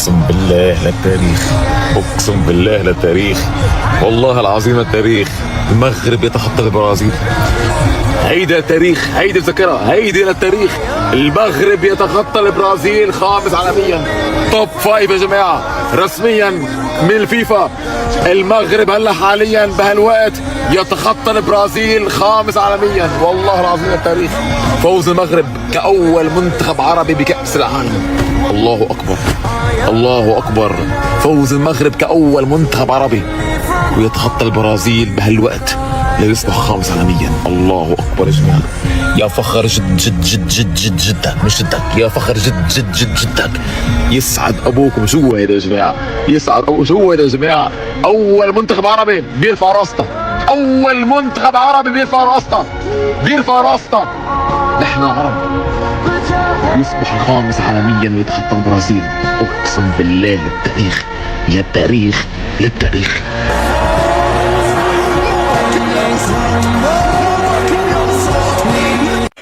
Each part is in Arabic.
اقسم بالله للتاريخ، اقسم بالله للتاريخ، والله العظيم التاريخ. المغرب يتخطى البرازيل. هيدا التاريخ، هيدي الذاكرة، هيدي للتاريخ. المغرب يتخطى البرازيل خامس عالميا، توب فايف يا جماعة رسميا من الفيفا. المغرب هلا حاليا بهالوقت يتخطى البرازيل خامس عالميا، والله العظيم التاريخ. فوز المغرب كأول منتخب عربي بكأس العالم. الله أكبر، الله أكبر. فوز المغرب كأول منتخب عربي ويتخطى البرازيل بهالوقت ليصبح خامس عالميا. الله أكبر يا جماعة. يا فخر جد جد جد جد جد جدك، مش جدك، يا فخر جد جد جد جدك. يسعد أبوكم. شو هيدا يا جماعة؟ يسعد أبوكم. شو هيدا يا جماعة؟ أول منتخب عربي بيرفع راسته، أول منتخب عربي بيرفع راسته، بيرفع راسته. نحن عرب. يصبح خامس عالميا ويتخطى البرازيل. اقسم بالله للتاريخ، للتاريخ، للتاريخ.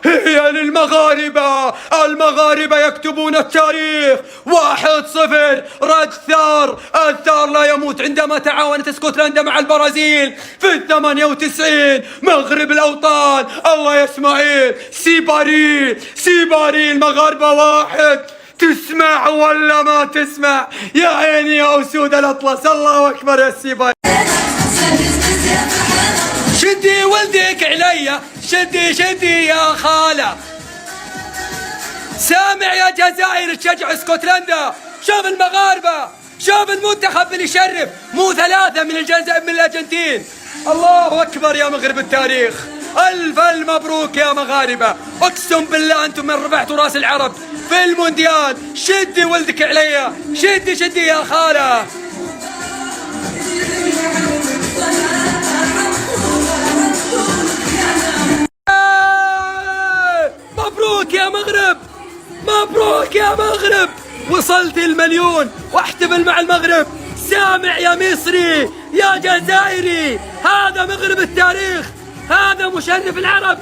هي للمغاربة، المغاربة يكتبون التاريخ. 1-0 رد ثار. الثار لا يموت عندما تعاونت اسكتلندا مع البرازيل في 98. مغرب الأوطان، الله يا اسماعيل. سيباري، سيباري. المغاربة 1. تسمع ولا ما تسمع؟ يا عيني يا أسود الأطلس. الله أكبر يا سيباري. شدي ولدك عليا، شدي شدي يا خالة. سامع يا جزائر تشجع اسكتلندا. شوف المغاربة، شوف المنتخب اللي يشرف. مو 3 من الجزائر من الأرجنتين. الله أكبر يا مغرب التاريخ. ألف مبروك يا مغاربة. أقسم بالله أنتم من رفعتوا راس العرب في المونديال. شدي ولدك عليا، شدي شدي يا خالة. مبروك يا مغرب، مبروك يا مغرب. وصلت المليون واحتفل مع المغرب. سامع يا مصري يا جزائري، هذا مغرب التاريخ، هذا مشرف العرب.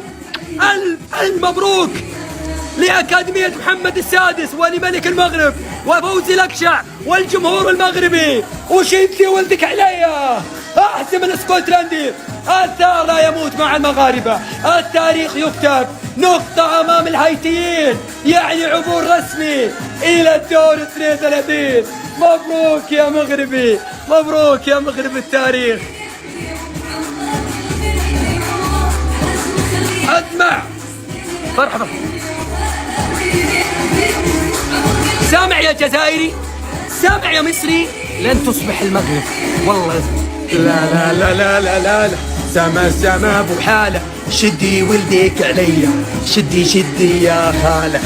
ألف مبروك لأكاديمية محمد السادس ولملك المغرب وفوزي الأكشع والجمهور المغربي. وشدي ولدك عليا. أحسن من اسكتلندي. الثار لا يموت مع المغاربة. التاريخ يكتب. نقطة أمام الهايتيين، يعني عبور رسمي إلى الدور 32. مبروك يا مغربي، مبروك يا مغرب التاريخ. أدمع. مرحبا. سامع يا جزائري، سامع يا مصري. لن تصبح المغرب والله. لا لا لا لا لا لا, لا. سما سما ابو حاله. شدي ولدك عليا، شدي شدي يا خاله.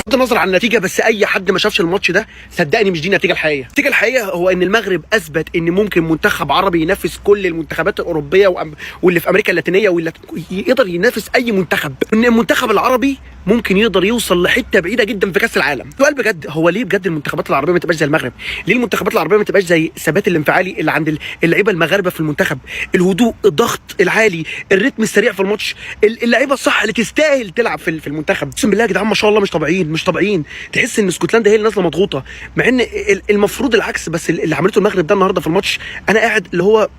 بغض النظر عن النتيجه، بس اي حد ما شافش الماتش ده صدقني مش دي النتيجه الحقيقيه. النتيجه الحقيقيه هو ان المغرب اثبت ان ممكن منتخب عربي ينافس كل المنتخبات الاوروبيه واللي في امريكا اللاتينيه، واللي يقدر ينافس اي منتخب. ان المنتخب العربي ممكن يقدر يوصل لحته بعيده جدا في كاس العالم. سؤال بجد، هو ليه بجد المنتخبات العربيه ما تبقاش زي المغرب؟ ليه المنتخبات العربيه ما تبقاش زي الثبات الانفعالي اللي عند اللعيبه المغاربه في المنتخب؟ الهدوء، الضغط العالي، الريتم السريع في الماتش، اللعيبه الصح اللي تستاهل تلعب في المنتخب. اقسم بالله يا جدعان ما شاء الله مش طبيعيين، مش طبيعيين. تحس ان اسكتلندا هي اللي نازله مضغوطه، مع ان المفروض العكس. بس اللي عملته المغرب ده النهارده في الماتش، انا قاعد اللي هو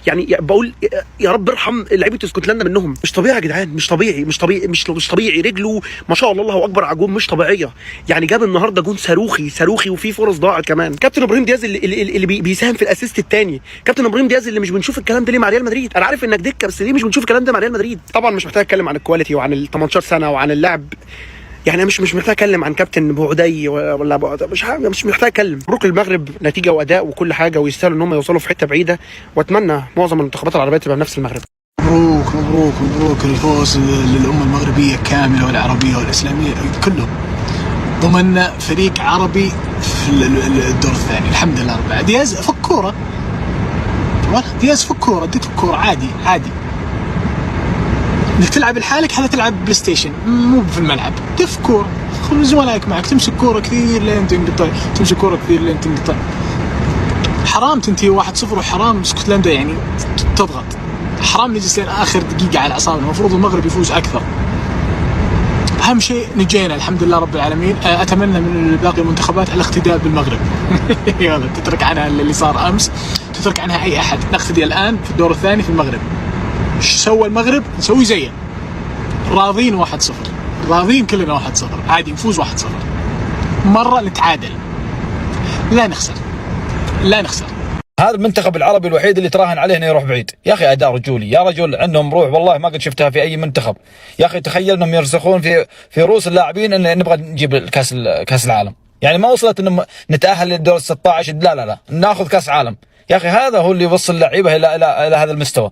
يعني بقول يا رب ارحم لعيبه اسكتلندا منهم. مش طبيعي يا جدعان، مش طبيعي، مش طبيعي، مش طبيعي. رجله ما شاء الله، الله اكبر، عجوم مش طبيعيه. يعني جاب النهارده جون صاروخي صاروخي، وفي فرص ضاعت كمان. كابتن ابراهيم دياز اللي بيساهم في الاسيست الثاني. كابتن ابراهيم دياز اللي مش بنشوف الكلام ده ليه مع ريال مدريد. انا عارف انك دكه، بس ليه مش بنشوف الكلام ده مع ريال مدريد؟ طبعا مش محتاج اتكلم عن الكواليتي وعن ال 18 سنه وعن اللعب. يعني مش محتاج اتكلم عن كابتن بوعدي ولا مش محتاج اتكلم. مبروك للمغرب، نتيجه واداء وكل حاجه، ويستاهلوا ان هم يوصلوا في حته بعيده. واتمنى معظم المنتخبات العربيه تبقى بنفس المغرب. مبروك مبروك مبروك الفوز للامه المغربيه كامله والعربيه والاسلاميه كلهم. ضمننا فريق عربي في الدور الثاني الحمد لله. رب دياز فك كوره، دياز فك كوره، اديت الكوره عادي عادي. انك تلعب لحالك، هذا تلعب بلاي ستيشن مو في الملعب. دف كوره، خذ زملائك معك، تمسك كوره كثير لين تنقطع، تمسك كوره كثير لين تنقطع. حرام تنتهي 1-0، وحرام اسكتلندا يعني تضغط. حرام نجلس لين اخر دقيقه على اعصابنا. المفروض المغرب يفوز اكثر. اهم شيء نجينا الحمد لله رب العالمين. اتمنى من باقي المنتخبات الاقتداء بالمغرب. يلا تترك عنها اللي صار امس، تترك عنها اي احد. نقتدي الان في الدور الثاني في المغرب. ايش سوى المغرب؟ نسوي زيه. راضين 1-0، راضين كلنا 1-0 عادي، نفوز 1-0. مره نتعادل، لا نخسر، لا نخسر. هذا المنتخب العربي الوحيد اللي تراهن عليه انه يروح بعيد. يا اخي اداء رجولي، يا رجل عندهم روح والله ما قد شفتها في اي منتخب. يا اخي تخيل انهم يرسخون في رؤوس اللاعبين ان نبغى نجيب كاس العالم. يعني ما وصلت انه نتاهل للدور 16، لا ناخذ كاس عالم. يا اخي هذا هو اللي يوصل اللعيبه الى هذا المستوى.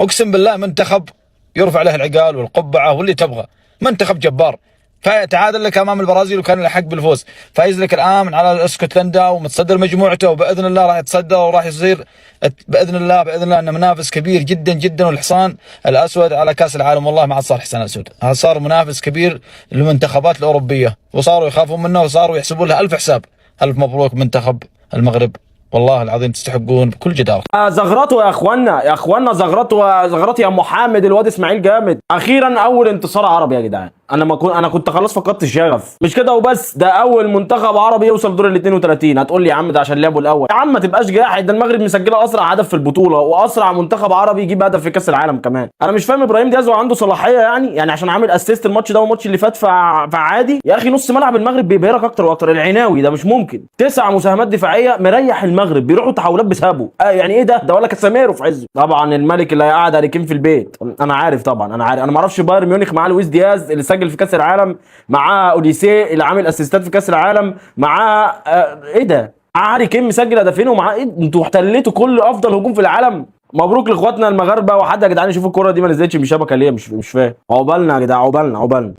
اقسم بالله منتخب يرفع له العقال والقبعه واللي تبغى، منتخب جبار. فتعادل لك امام البرازيل وكان له حق بالفوز، فايز لك الان على اسكتلندا ومتصدر مجموعته، وباذن الله راح يتصدر وراح يصير باذن الله انه منافس كبير جدا جدا. والحصان الاسود على كاس العالم والله ما عاد صار حصان اسود، هذا صار منافس كبير للمنتخبات الاوروبيه، وصاروا يخافون منه وصاروا يحسبون له 1000 حساب. الف مبروك منتخب المغرب، والله العظيم تستحقون بكل جدارة. زغرته يا اخوانا زغرته يا محمد. الواد اسماعيل جامد، اخيرا اول انتصار عربي يا جدعان. انا كنت خلاص فقدت الشغف. مش كده وبس، ده اول منتخب عربي يوصل دور ال 32. هتقول لي يا عم ده عشان لعبه الاول. يا عم ما تبقاش جاحد، ده المغرب مسجله اسرع هدف في البطوله واسرع منتخب عربي يجيب هدف في كاس العالم كمان. انا مش فاهم ابراهيم دياز عنده صلاحيه يعني عشان عامل اسيست الماتش ده والماتش اللي فات فعادي. يا اخي نص ملعب المغرب بيبهرك اكتر واكتر. العناوي ده مش ممكن 9 مساهمات دفاعيه مريح المغرب، بيروحوا تحولات بسببه. يعني ايه ده ولا كاساميرو في عزه. طبعا الملك اللي قاعد على كيم في البيت. انا عارف انا ما اعرفش بايرن ميونخ معاه لويس دياز اللي سجل في كاس العالم، معاه اوديسيه اللي عامل اسيستات في كاس العالم، معاه ايه ده، هاري كين مسجل هدفين، ومعاه ايه؟ انتوا احتليتوا كل افضل هجوم في العالم. مبروك لاخواتنا المغاربه. وحد يا جدعان يشوف الكوره دي ما نزلتش بشبكه ليه؟ مش فاهم. عقبالنا يا جدعان، عقبالنا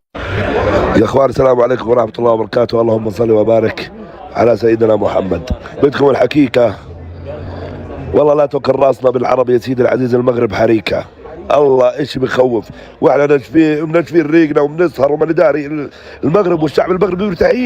يا اخوان. السلام عليكم ورحمه الله وبركاته. اللهم صل وبارك على سيدنا محمد. بدكم الحقيقه والله لا توكل راسنا بالعربي يا سيدي العزيز. المغرب حريكه الله، ايش بخوف. واحنا نشفي ريقنا وبنسهر وما نداري. المغرب والشعب المغربي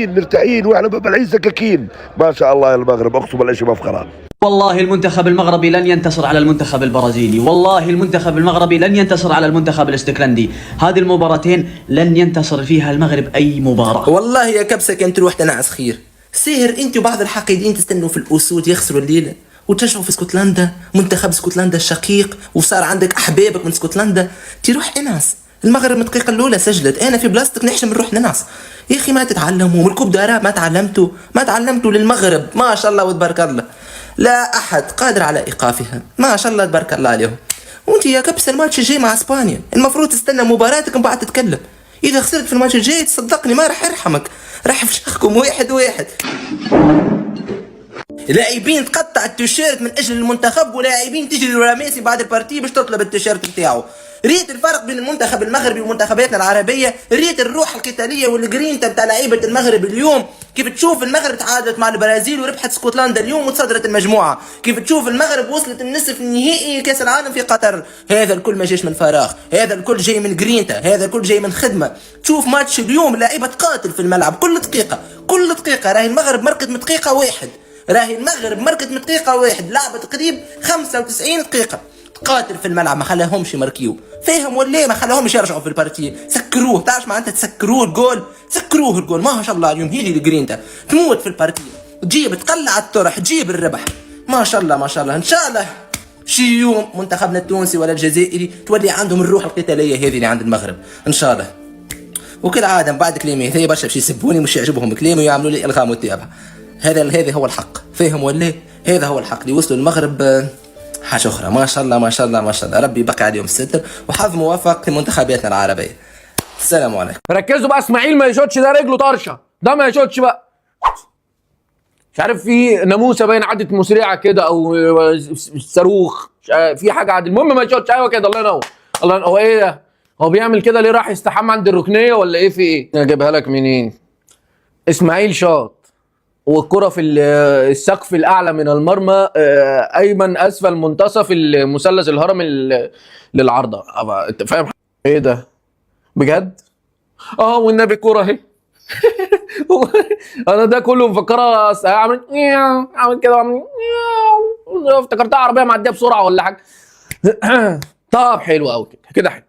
مرتاحين واحنا بلعين سكاكين. ما شاء الله يا المغرب، اقسم بالله شيء مفخره. والله المنتخب المغربي لن ينتصر على المنتخب البرازيلي، والله المنتخب المغربي لن ينتصر على المنتخب الاستكلندي. هذه المباراتين لن ينتصر فيها المغرب اي مباراة. والله يا كبسة كانت تروح تنعس خير. سهر انت وبعض الحقيدين تستنوا في الاسود يخسروا الليله وتشعروا في اسكتلندا، منتخب اسكتلندا الشقيق، وصار عندك احبابك من اسكتلندا. تروح انعس. المغرب من الدقيقه الاولى سجلت. انا في بلاستيك نحشم نروح ننعس. يا اخي ما تتعلموا من الكوب داراب، ما تعلمتوا للمغرب. ما شاء الله وتبارك الله، لا احد قادر على ايقافها. ما شاء الله تبارك الله عليهم. وانت يا كبس الماتش الجاي مع اسبانيا المفروض تستنى مباراتك من بعد تتكلم. اذا خسرت في الماتش الجاي تصدقني ما راح يرحمك، راح يفشخكم 1-1. لاعبين تقطع التيشيرت من اجل المنتخب، ولاعبين تجري ورا ميسي بعد البارتي باش تطلب التيشيرت بتاعه. ريت الفرق بين المنتخب المغربي ومنتخباتنا العربيه، ريت الروح القتاليه والجرينتا بتاع لعيبه المغرب اليوم. كيف تشوف المغرب تعادلت مع البرازيل وربحت اسكتلندا اليوم وتصدرت المجموعه، كيف تشوف المغرب وصلت النصف النهائي كاس العالم في قطر. هذا الكل ما جاش من فراغ، هذا الكل جاي من جرينتا، هذا الكل جاي من خدمه. تشوف ماتش اليوم لعيبه تقاتل في الملعب كل دقيقه. راهي المغرب مرقت من دقيقه واحد، لعبت قريب 95 دقيقه قاتل في الملعب، ما خلاهمش يمركيو. فاهم ولا ما خلاهمش يرجعوا في البارتي. سكروه، تعرف معناتها تسكروه الجول. ما شاء الله اليوم هي اللي جرينتا تموت في البارتي، تجيب تقلع الطرح، تجيب الربح. ما شاء الله ان شاء الله شي يوم منتخبنا التونسي ولا الجزائري تولي عندهم الروح القتاليه هذه اللي عند المغرب ان شاء الله. وكل عاده بعد كلامي هذي برشا باش يسبوني مش يعجبهم كلامي ويعملوا لي الغاء متابعه. هذا هو الحق، فاهم ولا؟ هذا هو الحق اللي وصلوا المغرب. حاجه اخرى ما شاء الله ربي يبقى عليهم الستر وحظ موفق لمنتخباتنا العربيه. السلام عليكم. ركزوا بقى، اسماعيل ما يشوتش، ده رجله طرشه، ده ما يشوتش بقى. مش عارف في ناموسه باين عدت مسرعه كده او صاروخ، في حاجه عدت، المهم ما يشوتش. ايوه كده، الله ينور. هو ايه ده؟ هو بيعمل كده ليه؟ راح يستحمى عند الركنيه ولا ايه؟ في ايه؟ انا جايبها لك منين؟ اسماعيل شاط والكرة في السقف الأعلى من المرمى، أيمن أسفل منتصف المثلث الهرمي للعارضة. أنت فاهم إيه ده؟ بجد؟ والنبي كرة أهي. أنا ده كله مفكرها عامل كده، افتكرتها عربية معدية بسرعة ولا حاجة. طب حلو أوي كده حلو.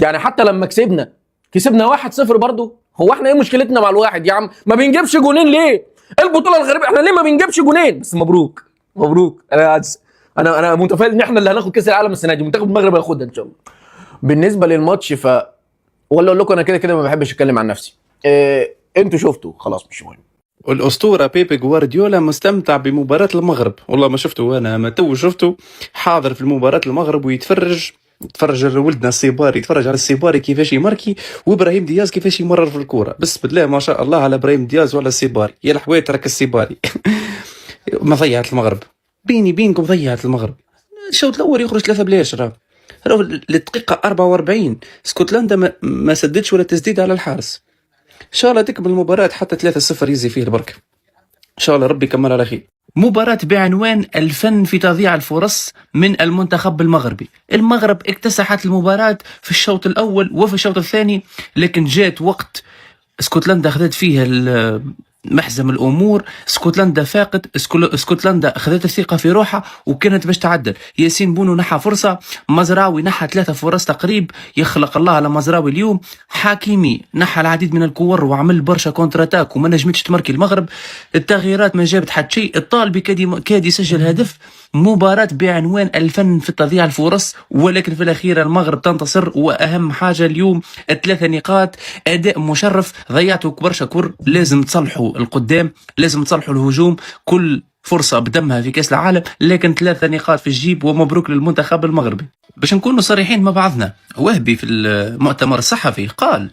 يعني حتى لما كسبنا 1-0 برضه. هو احنا ايه مشكلتنا مع الواحد يا عم؟ ما بنجيبش جونين ليه؟ البطوله الغريبه احنا ليه ما بنجيبش جونين؟ بس مبروك مبروك. انا متفائل ان احنا اللي هناخد كاس العالم السنه دي، منتخب المغرب هياخدها ان شاء الله. بالنسبه للماتش ولا اقول لكم انا كده ما بحبش اتكلم عن نفسي. انتوا شفتوا خلاص مش مهم. الأسطورة بيبي غوارديولا مستمتع بمباراة المغرب. والله ما شفته أنا، ما تو شفته حاضر في المباراة المغرب ويتفرج ولدنا السيباري، يتفرج على السيباري كيفاش يماركي وإبراهيم دياز كيفاش يمرر في الكورة. بس بالله ما شاء الله على إبراهيم دياز ولا السيباري، يا الحوايج ترك السيباري. ما ضيعت المغرب، بيني بينكم ضيعت المغرب. الشوط الأول يخرج 3 بلاش راهو للدقيقة 44 اسكتلندا ما سددش ولا تسديد على الحارس. ان شاء الله تكمل المباراة حتى 3-0 يزي فيه البركة. ان شاء الله ربي يكمل على خير. مباراة بعنوان الفن في تضييع الفرص من المنتخب المغربي. المغرب اكتسحت المباراة في الشوط الأول وفي الشوط الثاني، لكن جات وقت اسكتلندا أخذت فيها محزم الامور. اسكتلندا فاقت، اسكتلندا اخذت الثقه في روحها وكانت باش تعدل. ياسين بونو نحى فرصه، مزراوي نحى 3 فرص تقريب، يخلق الله على مزراوي اليوم. حكيمي نحى العديد من الكور وعمل برشا كونتر اتاك وما نجمتش تمركي المغرب. التغييرات ما جابت حتى شيء. الطالبي كاد يسجل هدف. مباراة بعنوان الفن في تضييع الفرص، ولكن في الأخير المغرب تنتصر. وأهم حاجة اليوم 3 نقاط، أداء مشرف. ضيعتوا برشا كور، لازم تصلحوا القدام، لازم تصلحوا الهجوم. كل فرصة بدمها في كأس العالم، لكن 3 نقاط في الجيب. ومبروك للمنتخب المغربي. باش نكونوا صريحين مع بعضنا، وهبي في المؤتمر الصحفي قال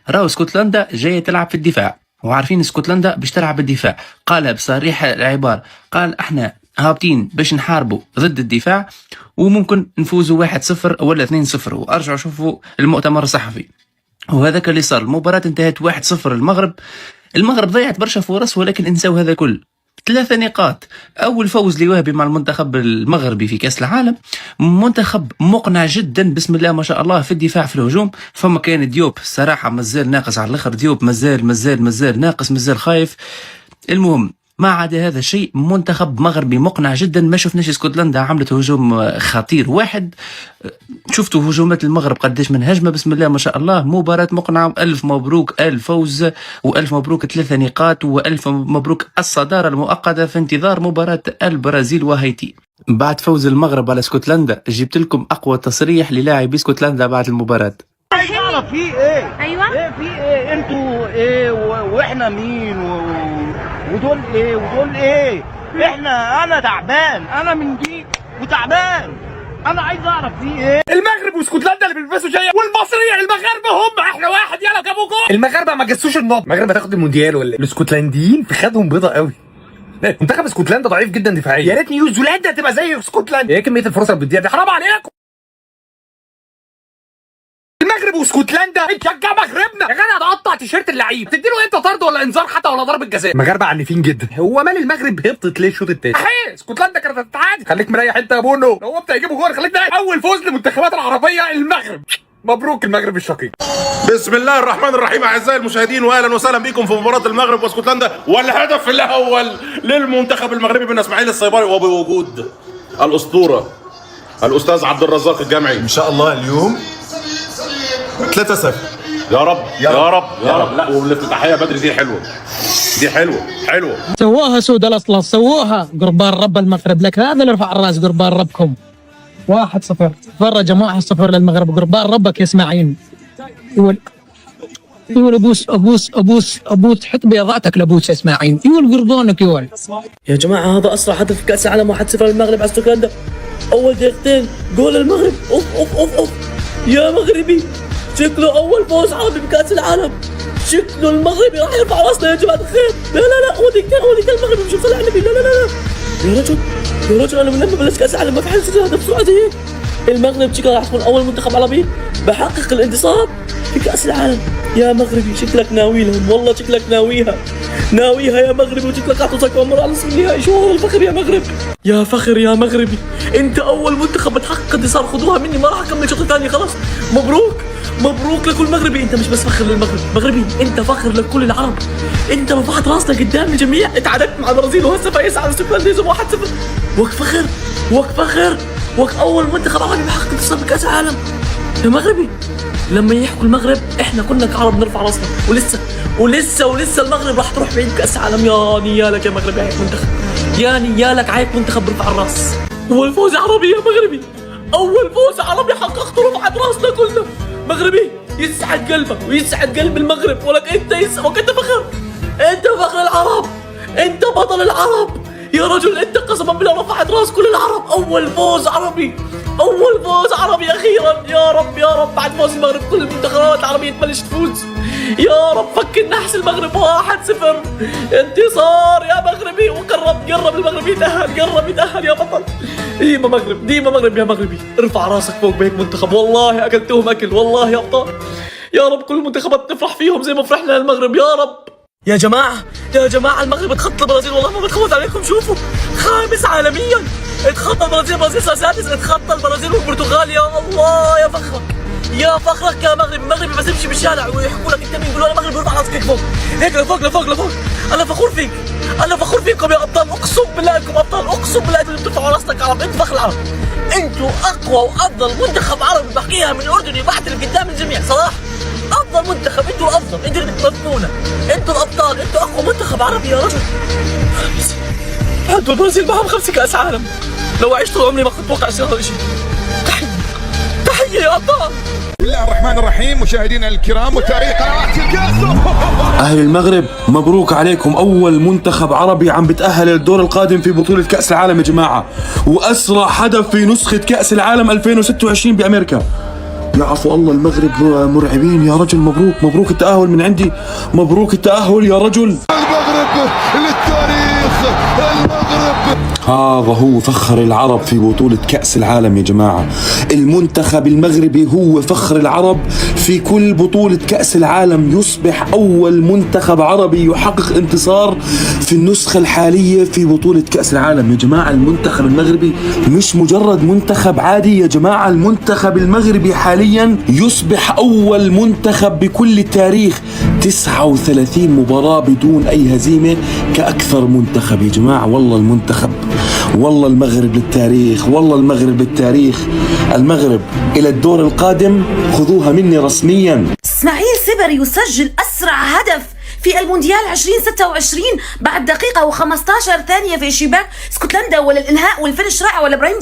راهو اسكتلندا جاية تلعب في الدفاع، وعارفين اسكتلندا باش تلعب بالدفاع. قالها بصريح العبارة، قال احنا هابطين باش نحاربوا ضد الدفاع وممكن نفوزوا 1-0 ولا 2-0. وارجعوا شوفوا المؤتمر الصحفي، وهذاك اللي صار. المباراة انتهت 1-0 المغرب ضيعت برشا فرص، ولكن انسوا هذا كل. 3 نقاط، أول فوز لوهبي مع المنتخب المغربي في كأس العالم. منتخب مقنع جدا بسم الله ما شاء الله في الدفاع في الهجوم. فما كان ديوب الصراحة مازال ناقص على الآخر. ديوب مازال ناقص، مازال خايف. المهم ما عدا هذا الشيء منتخب مغربي مقنع جدا. ما شفناش اسكتلندا عملت هجوم خطير واحد. شفتوا هجومات المغرب قداش من هجمة بسم الله ما شاء الله. مباراة مقنعة. ألف مبروك، ألف فوز، وألف مبروك 3 نقاط، وألف مبروك الصدارة المؤقتة في انتظار مباراة البرازيل وهايتي. بعد فوز المغرب على اسكتلندا جبت لكم أقوى تصريح للاعبي اسكتلندا بعد المباراة. عايز اعرف في ايه؟ ايوه ايه في ايه؟ انتوا ايه واحنا مين ودول ايه ودول ايه؟ انا تعبان، انا من دي وتعبان. انا عايز اعرف في ايه؟ المغرب واسكتلندا اللي بيلبسوا شيء، والمصريين المغاربه هم احنا واحد. يلا جابوا جول. المغاربه ما جسوش النبض. المغرب هتاخد المونديال ولا ايه؟ الاسكتلنديين في خدهم بيضه قوي. منتخب اسكتلندا ضعيف جدا دفاعيا. يا ريت نيوزيلندا تبقى زي اسكتلندا. ايه كميه الفرص اللي بتضيع دي؟ حرام عليكم. المغرب واسكتلندا بتشجع مغربنا يا جدع. تقطع تيشيرت اللعيب تديله انت طرد ولا انذار حتى ولا ضربه جزاء. المغاربه عنيفين جدا. هو مال المغرب هبطت ليه الشوط الثاني؟ احي اسكتلندا كانت هتتعادل. خليك مريح انت يا بونو. لو انت هيجيبوا جول خليك مريح. اول فوز للمنتخبات العربيه المغرب. مبروك المغرب الشقيق. بسم الله الرحمن الرحيم. اعزائي المشاهدين واهلا وسهلا بكم في مباراه المغرب واسكتلندا، والهدف الاول للمنتخب المغربي من اسماعيل الصيباري وبوجود الاسطوره الاستاذ عبد الرزاق الجامعي. ان شاء الله اليوم 3-0 يا رب يا رب يا رب. لا والافتتاحيه بدري دي حلوه. سووها سود الاصل، سووها قربان رب المغرب. لك هذا اللي رفع الراس قربان ربكم. 1-0 تفرج 1-0 للمغرب. قربان ربك يا اسماعيل. يقول ابوس حط بيضاتك لابوس يا اسماعيل. يقول قربانك يقول. يا جماعه هذا اسرع هدف في كاس العالم. 1-0 للمغرب على اسكتلندا. اول دقيقتين جول المغرب. اوف يا مغربي. شكله اول فوز عربي بكاس العالم. شكله المغربي راح يرفع راسنا يا جماعه الخير. لا هو ديك المغرب مش صلى على النبي. لا يا رجل انا من لما بلش كاس العالم ما في حد سجل هدف بسرعه زي هيك. المغرب شكله راح تكون اول منتخب عربي بحقق الانتصار في كاس العالم. يا مغربي شكلك ناوي لهم، والله شكلك ناويها يا مغربي، وشكلك راح توصل كمان مره على نصف النهائي. شو هو الفخر يا مغرب، يا فخر يا مغربي. انت اول منتخب بتحقق انتصار. خذوها مني ما راح اكمل شوط ثاني خلاص. مبروك لكل مغربي. انت مش بس فخر للمغرب مغربي، انت فخر لكل العرب. انت رفعت راسنا قدام الجميع. اتعادلت مع البرازيل وهسه فايز على اسكتلندا 1-0. وك فخر اول منتخب عربي بحقق انتصار بكاس العالم يا مغربي. لما يحكوا المغرب احنا كنا كعرب نرفع راسنا، ولسه المغرب راح تروح بعيد كاس العالم. يا نيالك يا مغرب عايق منتخب، يا نيالك عايق منتخب برفع الراس. اول فوز عربي يا مغربي، اول فوز عربي حققته رفعت راسنا كلنا. مغربي يسعد قلبك ويسعد قلب المغرب، ولك انت يسعدك، انت فخر، انت فخر العرب، انت بطل العرب يا رجل. انت قسما بالله رفعت راس كل العرب. اول فوز عربي، اول فوز عربي اخيرا. يا رب يا رب بعد فوز المغرب كل المنتخبات العربيه تبلش تفوز. يا رب فك النحس المغرب 1-0 انتصار يا مغربي. وقرب المغرب يتأهل يا بطل. ديما مغرب يا مغربي. ارفع راسك فوق بهيك منتخب، والله اكلتهم اكل والله يا ابطال. يا رب كل المنتخبات نفرح فيهم زي ما فرحنا للمغرب يا رب. يا جماعة المغرب اتخطى البرازيل، والله ما بتخوت عليكم. شوفوا 5 عالميا، اتخطى البرازيل سادس، اتخطى البرازيل والبرتغال. يا الله يا فخرك يا مغرب. المغربي بس يمشي بالشارع ويحكوا لك انت مين، يقولوا انا مغربي، ارفع راسك فوق هيك لفوق. انا فخور فيكم يا ابطال. اقسم بالله انكم ابطال، اقسم بالله انتم بترفعوا راسك عرب. انتوا فخر العرب، انتوا اقوى وافضل منتخب عربي بحكيها من اردني بعترف قدام الجميع صراحه. افضل منتخب، انتوا الافضل، انتوا اللي بتمثلونا، انتوا الابطال، انتوا اقوى منتخب عربي يا رجل. انتوا البرازيل معهم 5 كاس عالم، لو عشت طول عمري ما كنت اتوقع يصير هذا الشيء. تحيه يا ابطال. بسم الله الرحمن الرحيم. مشاهدينا الكرام، متابعي قنوات الكاس، أهل المغرب مبروك عليكم، أول منتخب عربي عم بتأهل للدور القادم في بطولة كأس العالم يا جماعة، وأسرع هدف في نسخة كأس العالم 2026 بأمريكا. يا عفو الله المغرب مرعبين يا رجل. مبروك التأهل من عندي، مبروك التأهل يا رجل. المغرب للتاريخ، المغرب هذا هو فخر العرب في بطولة كأس العالم يا جماعة. المنتخب المغربي هو فخر العرب في كل بطولة كأس العالم. يصبح أول منتخب عربي يحقق انتصار في النسخة الحالية في بطولة كأس العالم يا جماعة. المنتخب المغربي مش مجرد منتخب عادي يا جماعة، المنتخب المغربي حاليا يصبح أول منتخب بكل التاريخ 39 مباراة بدون أي هزيمة كأكثر منتخب يا جماعة. والله المنتخب، والله المغرب للتاريخ، والله المغرب للتاريخ. المغرب إلى الدور القادم، خذوها مني رسميا. اسماعيل سيبري يسجل أسرع هدف في المونديال 2026 بعد دقيقة و15 ثانية في شباك اسكتلندا. ولا الإنهاء والفينش رائع. ولا إبراهيم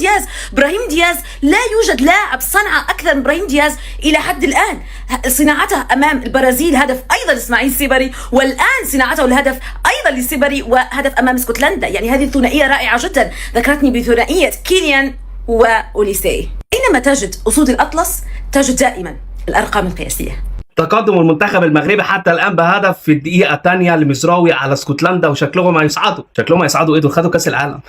دياز لا يوجد لاعب صنع أكثر من إبراهيم دياز إلى حد الآن. صناعته أمام البرازيل هدف أيضا لإسماعيل سيبري، والآن صناعته الهدف أيضا لسيبري وهدف أمام اسكتلندا. يعني هذه ثنائية رائعة جدا، ذكرتني بثنائية كيليان وأوليسي. أينما تجد أسود الأطلس تجد دائما الأرقام القياسية. تقدم المنتخب المغربي حتى الان بهدف في الدقيقه الثانيه المصراوي على اسكتلندا، وشكلهم هيصعدوا ايه دول، خدوا كاس العالم.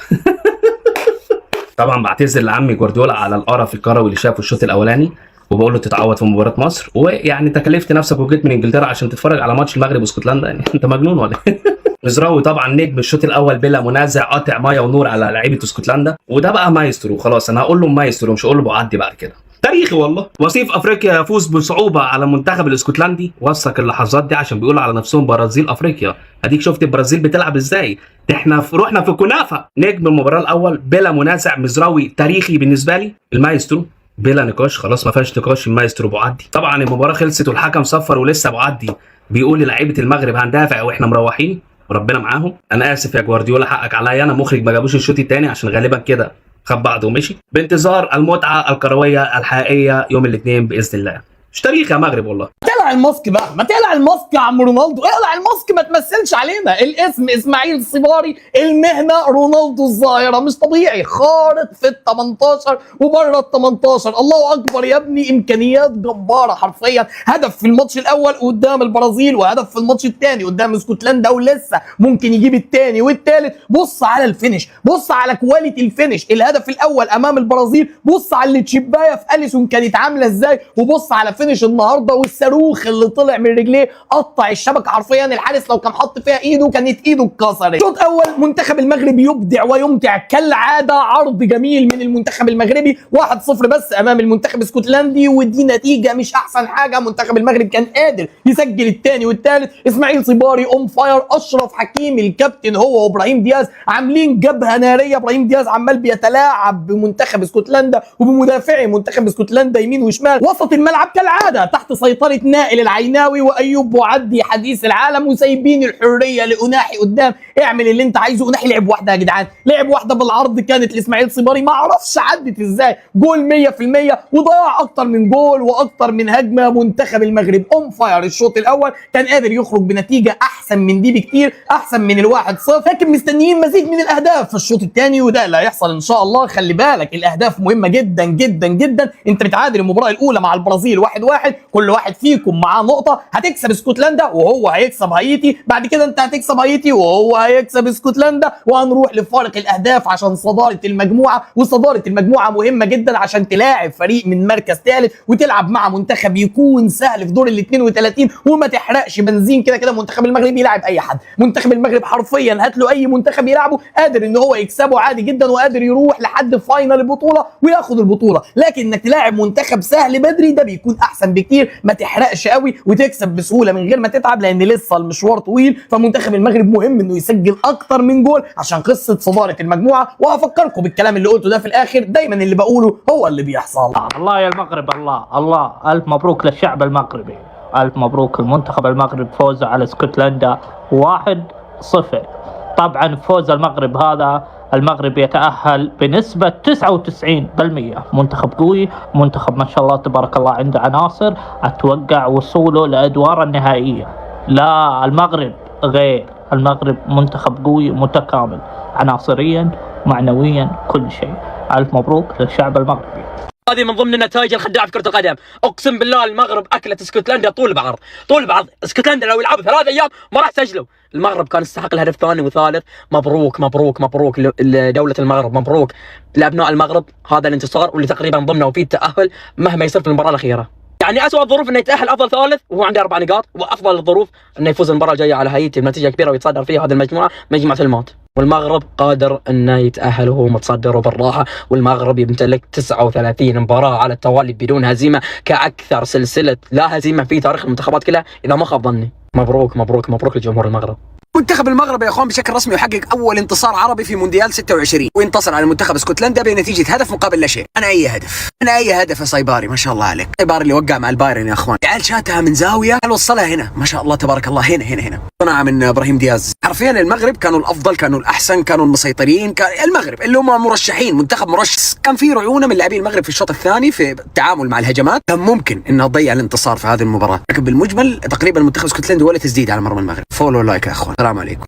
طبعا بعتذر لعمي جوارديولا على القرف الكروي اللي شافه الشوط الاولاني، وبقول له تتعوض في مباراه مصر. ويعني انت كلفت نفسك وجيت من انجلترا عشان تتفرج على ماتش المغرب واسكتلندا، يعني انت مجنون ولا ايه؟ مزراوي طبعا نجم الشوط الاول بلا منازع، قاطع ميه ونور على لعيبه اسكتلندا، وده بقى مايسترو. خلاص انا هقول له مايسترو، مش هقول له بعدي بعد كده. تاريخي والله. وصيف افريقيا يفوز بصعوبه على المنتخب الاسكتلندي. وثق اللحظات دي عشان بيقولوا على نفسهم برازيل افريقيا. اديك شفت البرازيل بتلعب ازاي، احنا روحنا في كنافه. نجم المباراه الاول بلا منازع مزراوي، تاريخي بالنسبه لي. المايسترو بلا نقاش، خلاص ما فيهاش نقاش، المايسترو بعدي. طبعا المباراه خلصت والحكم صفر ولسه بعدي، بيقول للاعيبه المغرب هندافع واحنا مروحين وربنا معاهم. انا اسف يا جوارديولا، حقك عليا، انا مخرج ما جابوش الشوط الثاني عشان غالبا كده خد بعضه ومشي. بانتظار المتعه الكرويه الحقيقيه يوم الاثنين باذن الله. مش تاريخ يا مغرب والله. تقلع الماسك بقى، ما تقلع الماسك يا عم رونالدو، اقلع الماسك ما تمثلش علينا. الاسم اسماعيل صباري، المهنه رونالدو الظاهره. مش طبيعي، خارق في ال 18 وبره ال 18. الله اكبر يا ابني، امكانيات جباره حرفيا. هدف في الماتش الاول قدام البرازيل، وهدف في الماتش الثاني قدام اسكتلندا، ولسه ممكن يجيب الثاني والثالث. بص على الفينش، بص على كواليتي الفينش. الهدف الاول امام البرازيل، بص على التشيبايه في اليسون كانت عامله ازاي، وبص على فينش النهارده والصاروخ اللي طلع من رجليه قطع الشبكه حرفيا. الحارس لو كان حط فيها ايده كانت ايده اتكسرت. شوط اول منتخب المغرب يبدع ويمتع كالعاده. عرض جميل من المنتخب المغربي، 1-0 بس امام المنتخب الاسكتلندي، ودي نتيجه مش احسن حاجه. منتخب المغرب كان قادر يسجل الثاني والثالث. اسماعيل صباري اون فاير، اشرف حكيمي الكابتن هو وابراهيم دياز عاملين جبهه ناريه. ابراهيم دياز عمال بيتلاعب بمنتخب اسكتلندا وبمدافعي منتخب اسكتلندا يمين وشمال. وسط الملعب وكالعاده تحت سيطره نائل العيناوي وايوب بوعدي حديث العالم وسايبين الحريه لأناحي قدام. اعمل اللي انت عايزه. أناحي لعب واحده يا جدعان، لعب واحده بالعرض كانت لاسماعيل صباري، ما اعرفش عدت ازاي، جول 100% وضيع اكتر من جول واكتر من هجمه. منتخب المغرب اون فاير. الشوط الاول كان قادر يخرج بنتيجه احسن من دي بكتير، احسن من ال1-0، لكن مستنيين مزيد من الاهداف في الشوط الثاني وده اللي هيحصل ان شاء الله. خلي بالك الاهداف مهمه جدا جدا جدا. انت بتعادل المباراه الاولى مع البرازيل 1-1، كل واحد فيكم معاه نقطه. هتكسب اسكتلندا وهو هيكسب هايتي، بعد كده انت هتكسب هايتي وهو هيكسب اسكتلندا، وهنروح لفارق الاهداف عشان صداره المجموعه. وصداره المجموعه مهمه جدا عشان تلاعب فريق من مركز ثالث وتلعب مع منتخب يكون سهل في دور ال 32 وما تحرقش بنزين. كده كده منتخب المغرب يلعب اي حد. منتخب المغرب حرفيا هات له اي منتخب يلعبه قادر ان هو يكسبه عادي جدا، وقادر يروح لحد فاينل البطوله وياخد البطوله. لكن انك تلاعب منتخب سهل بدري ده بيكون احسن بكتير، ما تحرقش قوي وتكسب بسهوله من غير ما تتعب، لان لسه المشوار طويل. فمنتخب المغرب مهم انه يسجل اكتر من جول عشان قصه صداره المجموعه. وهفكركم بالكلام اللي قلته ده في الاخر، دايما اللي بقوله هو اللي بيحصل. الله يا المغرب، الله الف مبروك للشعب المغربي، الف مبروك المنتخب المغرب فوزه على اسكتلندا 1-0. طبعا فوز المغرب هذا المغرب يتأهل بنسبة 99%. منتخب قوي، منتخب ما شاء الله تبارك الله عنده عناصر. أتوقع وصوله لأدوار النهائية. لا المغرب غير، المغرب منتخب قوي متكامل عناصريا معنويا كل شيء. ألف مبروك للشعب المغربي. هذه من ضمن النتائج الخداعه في كره القدم. اقسم بالله المغرب اكلت اسكتلندا طول بعرض طول بعرض. اسكتلندا لو يلعبوا 3 ايام ما راح سجلوا. المغرب كان يستحق الهدف الثاني وثالث. مبروك مبروك مبروك لدوله المغرب، مبروك لابناء المغرب. هذا الانتصار واللي تقريبا ضمنه فيه التاهل مهما يصير في المباراه الاخيره. يعني اسوء الظروف انه يتاهل افضل ثالث وهو عنده 4 نقاط، وافضل الظروف انه يفوز المباراه الجايه على هايتي بنتيجه كبيره ويتصدر فيها هذه المجموعه، مجموعه الموت. والمغرب قادر انه يتاهل وهو متصدر وبالراحه. والمغرب يمتلك 39 مباراه على التوالي بدون هزيمه، كاكثر سلسله لا هزيمه في تاريخ المنتخبات كلها اذا ما خاب ظني. مبروك مبروك مبروك لجمهور المغرب. منتخب المغرب يا اخوان بشكل رسمي يحقق اول انتصار عربي في مونديال 26 وينتصر على منتخب اسكتلندا بنتيجه هدف مقابل لا شيء. انا اي هدف يا صيباري، ما شاء الله عليك. صيباري اللي وقع مع البايرن يا اخوان، العيال شاتها من زاويه وصلها هنا، ما شاء الله تبارك الله. هنا صنعها من ابراهيم دياز. حرفيا المغرب كانوا الافضل، كانوا الاحسن، كانوا المسيطرين. المغرب اللي هم مرشحين، منتخب مرشح. كان في رعونه من لاعبين المغرب في الشوط الثاني في التعامل مع الهجمات، كان ممكن انها تضيع الانتصار في هذه المباراه، لكن بالمجمل تقريبا منتخب اسكتلندا ولا تسديد على مرمى المغرب. فولو لايك يا اخوان، السلام عليكم.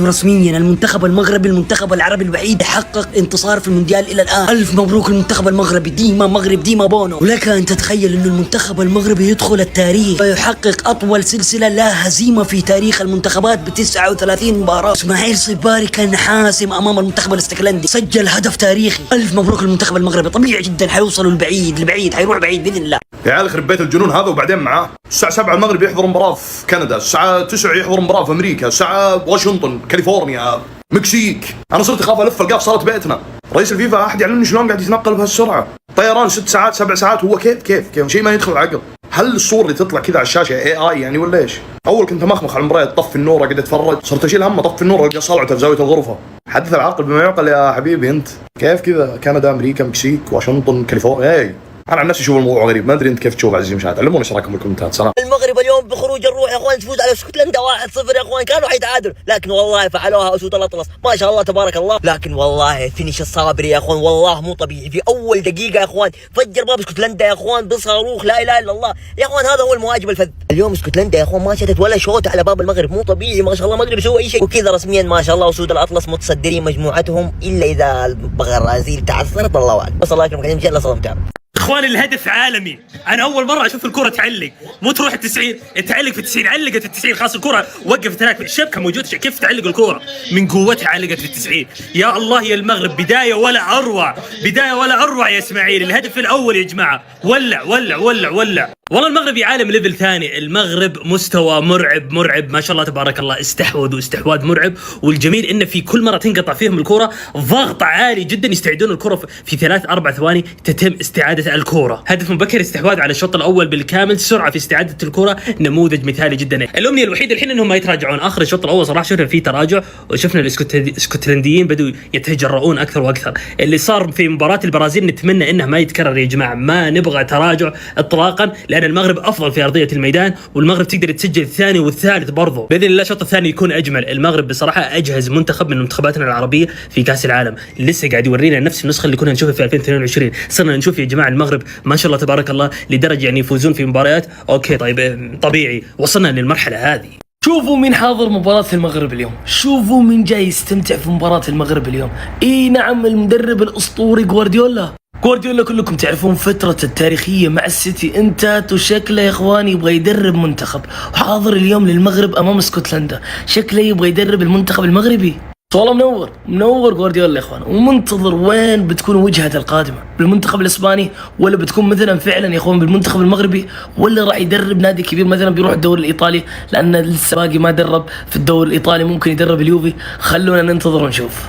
رسميا المنتخب المغربي المنتخب العربي الوحيد يحقق انتصار في المونديال الى الان. الف مبروك المنتخب المغربي، ديما مغرب ديما بونو. ولك ان تتخيل انه المنتخب المغربي يدخل التاريخ ويحقق اطول سلسله لا هزيمه في تاريخ المنتخبات ب 39 مباراه. اسماعيل صباري كان حاسم امام المنتخب الاستكلندي، سجل هدف تاريخي. الف مبروك المنتخب المغربي، طبيعي جدا حيوصلوا البعيد حيروح بعيد باذن الله. يا عيال يخرب بيت الجنون هذا. وبعدين معاه الساعه 7 المغرب يحضر مباراه في كندا، الساعه 9 يحضر مباراه في امريكا، الساعه واشنطن كاليفورنيا مكسيك. انا صرت اخاف الف القاف، صارت بيتنا. رئيس الفيفا احد يعلمني شلون قاعد يتنقل بهالسرعه. طيران 6 ساعات 7 ساعات، هو كيف شيء ما يدخل العقل. هل الصور اللي تطلع كذا على الشاشه اي يعني ولا ايش؟ اول كنت مخمخ على المرايه طفي النور قاعد اتفرج، صرت اشيل همه طفي النور القى صلعته في زاويه الغرفه. حدث العقل بما يعقل يا حبيبي انت. كيف كذا؟ كندا امريكا مكسيك واشنطن كاليفورنيا. انا عن نفسي اشوف الموضوع غريب، ما ادري انت كيف تشوف. عزيزي المشاهد علموني ايش رايكم بالكومنتات. سلام. المغرب اليوم بخروج الروح يا اخوان تفوز على اسكتلندا 1-0 يا اخوان. كانوا حيتعادلوا لكن والله فعلوها اسود الاطلس، ما شاء الله تبارك الله. لكن والله فينيش الصابري يا اخوان والله مو طبيعي. في اول دقيقه يا اخوان فجر باب اسكتلندا يا اخوان بصاروخ، لا اله الا الله يا اخوان. هذا هو المهاجم الفذ. اليوم اسكتلندا يا اخوان ما شتت ولا شوط على باب المغرب، مو طبيعي ما شاء الله. ما قدروا يسووا اي شيء، وكذا رسميا ما شاء الله اسود الاطلس متصدرين مجموعتهم، الا اذا البرازيل تعثرت الله اكبر. بس الله يكرمك ان شاء الله صدمتها. اخواني الهدف عالمي. انا اول مره اشوف الكره تعلق، مو تروح ال90 تعلق في ال90. علقت في ال90 خلاص الكره وقفت هناك، الشبكه موجود. كيف تعلق الكره من قوتها؟ علقت في ال90. يا الله يا المغرب، بدايه ولا اروع يا اسماعيل. الهدف الاول يا جماعه ولع. والله المغرب عالم ليفل ثاني. المغرب مستوى مرعب ما شاء الله تبارك الله. استحوذوا استحواذ مرعب. والجميل انه في كل مره تنقطع فيهم الكره ضغط عالي جدا، يستعيدون الكره في 3-4 ثواني تتم استعاده الكره. هدف مبكر، استحواذ على الشوط الاول بالكامل، سرعه في استعاده الكره، نموذج مثالي جدا. الامنيه الوحيده الحين انهم ما يتراجعون. اخر الشوط الاول صراحه شفنا فيه تراجع، وشفنا الاسكتلنديين بدوا يتجرؤون اكثر واكثر. اللي صار في مباراه البرازيل نتمنى انه ما يتكرر يا جماعه. ما نبغى تراجع اطلاقا، لان كان المغرب افضل في ارضيه الميدان، والمغرب تقدر تسجل الثاني والثالث برضه. باذن الله الشوط الثاني يكون اجمل. المغرب بصراحه اجهز منتخب من منتخباتنا العربيه في كاس العالم، لسه قاعد يورينا نفس النسخه اللي كنا نشوفها في 2022. صرنا نشوف يا جماعه المغرب ما شاء الله تبارك الله لدرجه يعني يفوزون في مباريات. اوكي طيب طبيعي وصلنا للمرحله هذه. شوفوا مين حاضر مباراة المغرب اليوم، شوفوا مين جاي يستمتع في مباراة المغرب اليوم. اي نعم، المدرب الاسطوري جوارديولا كلكم تعرفون فترة التاريخية مع السيتي انتهت، وشكله يا اخواني يبغى يدرب منتخب، وحاضر اليوم للمغرب امام اسكتلندا، شكله يبغى يدرب المنتخب المغربي. والله منور جوارديولا يا اخوان، ومنتظر وين بتكون وجهته القادمه، بالمنتخب الاسباني ولا بتكون مثلا فعلا يا اخوان بالمنتخب المغربي، ولا راح يدرب نادي كبير مثلا بيروح الدوري الايطالي، لان لسه باقي ما درب في الدوري الايطالي، ممكن يدرب اليوفي. خلونا ننتظر ونشوف.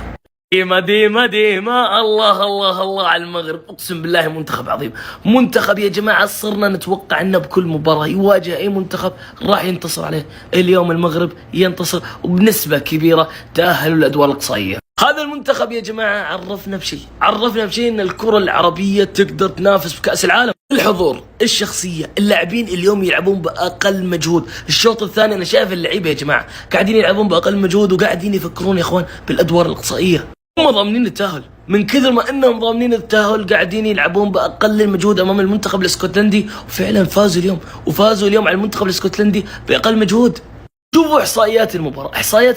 ديما الله على المغرب، اقسم بالله منتخب عظيم، منتخب يا جماعه صرنا نتوقع انه بكل مباراه يواجه اي منتخب راح ينتصر عليه. اليوم المغرب ينتصر وبنسبه كبيره تاهلوا للادوار الاقصائيه. هذا المنتخب يا جماعه عرفنا بشيء ان الكره العربيه تقدر تنافس في كاس العالم. الحضور، الشخصيه، اللاعبين اليوم يلعبون باقل مجهود. الشوط الثاني انا شايف اللعيبه يا جماعه قاعدين يلعبون باقل مجهود وقاعدين يفكرون يا اخوان بالادوار الاقصائيه. هم ضامنين التأهل، من كثر ما انهم ضامنين التأهل قاعدين يلعبون باقل المجهود امام المنتخب الاسكتلندي، وفعلا فازوا اليوم على المنتخب الاسكتلندي باقل مجهود. شوفوا احصائيات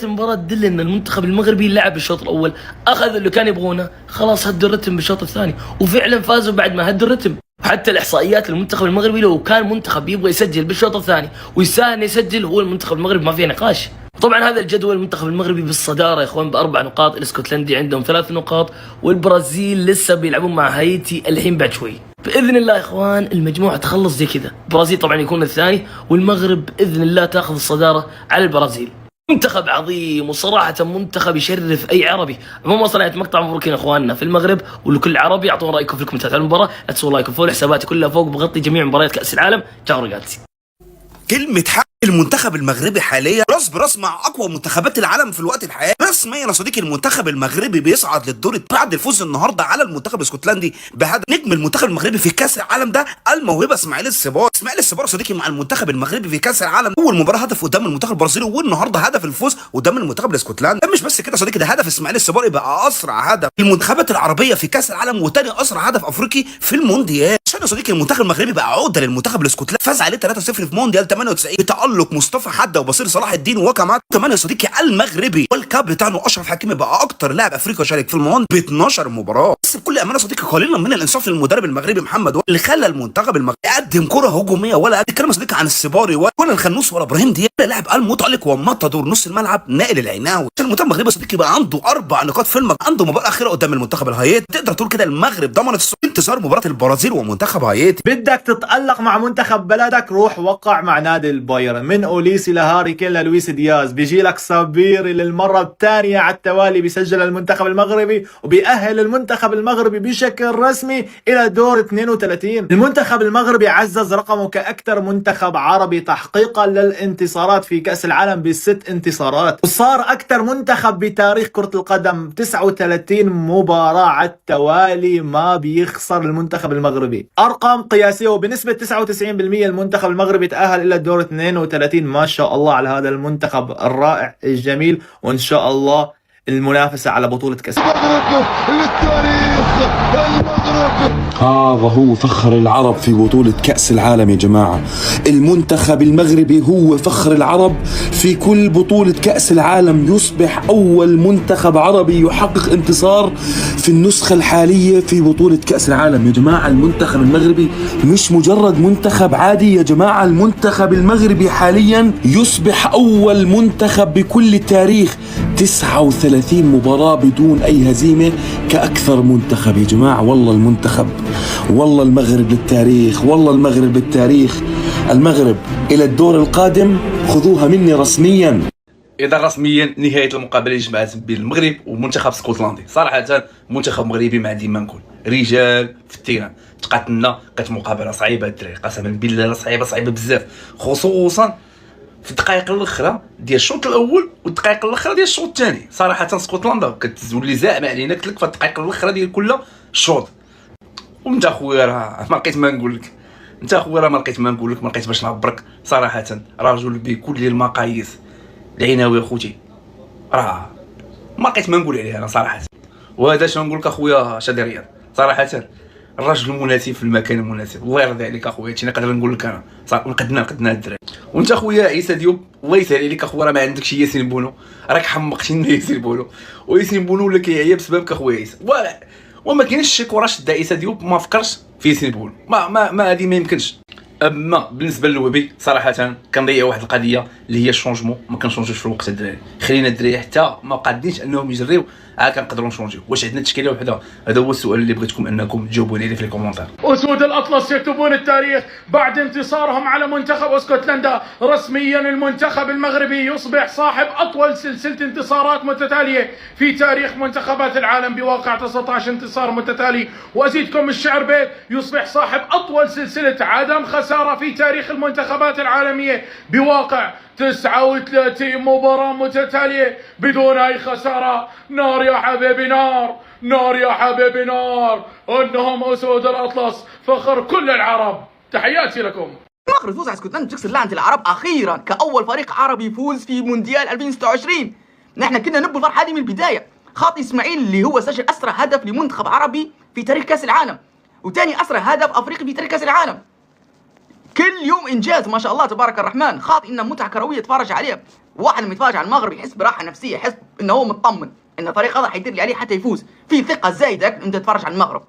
المباراه تدل ان المنتخب المغربي لعب الشوط الاول، اخذ اللي كان يبغونه، خلاص هدوا الرتم بالشوط الثاني، وفعلا فازوا بعد ما هدوا الرتم. حتى الاحصائيات المنتخب المغربي لو كان منتخب يبغى يسجل بالشوط الثاني ويساهم يسجل، هو المنتخب المغربي ما فيه نقاش. طبعا هذا الجدول المنتخب المغربي بالصداره يا اخوان ب4 نقاط، الاسكتلندي عندهم 3 نقاط، والبرازيل لسه بيلعبون مع هايتي الحين بعد شوي. باذن الله يا اخوان المجموعه تخلص زي كذا، البرازيل طبعا يكون الثاني، والمغرب باذن الله تاخذ الصداره على البرازيل. منتخب عظيم وصراحه منتخب يشرف اي عربي. عموما صنعت مقطع مبروكين اخواننا في المغرب ولكل عربي. اعطونا رايكم في الكومنتات على المباراه، لا تنسوا لايك وفولو، حساباتي كلها فوق بغطي جميع مباريات كاس العالم. تشاو رجالتي. كلمة حق المنتخب المغربي حاليا راس براس مع اقوى منتخبات العالم في الوقت الحالي. رسميا يا صديقي المنتخب المغربي بيصعد للدور بعد الفوز النهارده على المنتخب الاسكتلندي بهدف. نجم المنتخب المغربي في كاس العالم ده الموهبه اسماعيل الصبار صديقي مع المنتخب المغربي في كاس العالم، اول مباراه هدف قدام المنتخب البرازيلي، والنهارده هدف الفوز قدام المنتخب الاسكتلندي. ده مش بس كده يا صديقي، ده هدف اسماعيل الصبار بقى اسرع هدف المنتخبات العربيه في كاس العالم، وتاني اسرع هدف افريقي في المونديال. عشان يا صديقي المنتخب المغربي بقى عوده للمنتخب الاسكتلندي، فاز عليه 3-0 في مونديال 98 بتالق مصطفى حده وبصير صلاح الدين وكمان يا صديقي المغربي. والكاب بتاعنا اشرف حكيمي بقى اكتر لاعب افريقي شارك في الموند ب 12 مباراه. بس بكل امانه صديقي قليلا من الانصاف للمدرب المغربي محمد اللي خلى المنتخب المغربي يقدم كره هجوميه، ولا اتكلم صديقي عن السباري ولا الخنوس ولا ابراهيم دياب، لاعب المتالق ومطدور نص الملعب نائل العناوي. المنتخب المغربي صديقي بقى عنده 4 نقاط في المغرب، عنده مباراه اخيره قدام المنتخب الهايتي. تقدر تقول كده المغرب ضمنت انتصار مباراه البرازيل ومنتخب هايتي. بدك تتألق مع منتخب بلدك، روح وقع مع نادي البايرن، من اوليسي لهاري كين لويس دياز، بيجي لك صبيري للمره الثانيه على التوالي بيسجل المنتخب المغربي وبيأهل المنتخب المغربي بشكل رسمي الى دور 32. المنتخب المغربي عزز رقمه كاكثر منتخب عربي تحقيقا للانتصارات في كاس العالم ب6 انتصارات، وصار اكثر منتخب بتاريخ كره القدم 39 مباراه على التوالي ما بيخسر المنتخب المغربي. ارقام قياسيه، وبنسبه 99% المنتخب المغربي تأهل الى دور 32. ما شاء الله على هذا المنتخب الرائع الجميل، وان شاء الله المنافسه على بطوله كاس. هذا هو فخر العرب في بطولة كأس العالم يا جماعة. المنتخب المغربي هو فخر العرب في كل بطولة كأس العالم، يصبح أول منتخب عربي يحقق انتصار في النسخة الحالية في بطولة كأس العالم. يا جماعة المنتخب المغربي مش مجرد منتخب عادي، يا جماعة المنتخب المغربي حاليا يصبح أول منتخب بكل التاريخ 39 مباراة بدون أي هزيمة كأكثر منتخب. يا جماعة والله المنتخب، والله المغرب للتاريخ، والله المغرب للتاريخ. المغرب إلى الدور القادم، خذوها مني رسميا. إذا رسميا نهاية المقابلة جمعت بين المغرب ومنتخب اسكتلندي. صراحة منتخب مغربي ما عندي ما نقول، رجال في التيران تقاتلنا، كانت مقابلة صعيبة الدراري قسما بالله، صعيبة بزاف، خصوصا في الدقائق الاخرى ديال الشوط الاول والدقائق الاخرى ديال الشوط الثاني. صراحه اسكتلندا كتولي زعما علينا قلت في الدقائق الاخرى ديال كل شوط. وانت اخويا راه ما لقيت ما نقول لك، انت اخويا راه ما لقيت ما نقول لك، ما لقيت باش نعبرك صراحه. رجل بكل المقاييس، العناوي اخوتي راه ما لقيت ما نقول عليه انا صراحه. وهذا شنو نقول لك اخويا شادي رياض صراحه، الرجل المناسب في المكان المناسب. الله يرضي عليك اخويا، هادشي نقدر نقول لك انا صافي. قدنا الدراري. وانت اخويا عيسى ديوب الله يسهل عليك اخويا، راه ما عندكش ياسين بونو، راك حمقتي لنا ياسين بونو، وياسين بونو ولا كيعيا بسببك اخويا عيسى. وما كاينش شي كره شد عيسى ديوب ما فكرش في ياسين بونو، ما هذه ما يمكنش. اما بالنسبه للوهبي صراحه كنضيع واحد القضيه اللي هي الشونجمون. ما كنشونجوش في الوقت الدراري، خلينا الدراري حتى ما قادينش انهم يجريو عاد كنقدروا نشونجيو. واش عندنا تشكيله وحده؟ هذا هو السؤال اللي بغيتكم انكم تجاوبوني عليه في الكومونتير. أسود الأطلس يكتبون التاريخ بعد انتصارهم على منتخب اسكتلندا. رسميا المنتخب المغربي يصبح صاحب أطول سلسلة انتصارات متتالية في تاريخ منتخبات العالم بواقع 19 انتصار متتالي. وأزيدكم الشعر بيت، يصبح صاحب أطول سلسلة عدم خسارة في تاريخ المنتخبات العالمية بواقع 39 مباراة متتالية بدون أي خسارة. نار يا حبيبي نار، نار يا حبيبي نار، انهم اسود الاطلس فخر كل العرب. تحياتي لكم. المغرب يفوز على اسكتلندا بتكسر لعنة العرب اخيرا كاول فريق عربي يفوز في مونديال 2026. نحن كنا نبو الفرحه هذه من البدايه. خاطي اسماعيل اللي هو سجل اسرع هدف لمنتخب عربي في تاريخ كاس العالم، وثاني اسرع هدف افريقي في تاريخ كاس العالم. كل يوم انجاز ما شاء الله تبارك الرحمن. خاطي انه متعه كرويه يتفرج عليها. واحد لما يتفرج على المغرب يحس براحه نفسيه، يحس انه هو مطمن ان الفريق هذا حيدير لي عليه حتى يفوز. في ثقه زايده انت تتفرج على المغرب.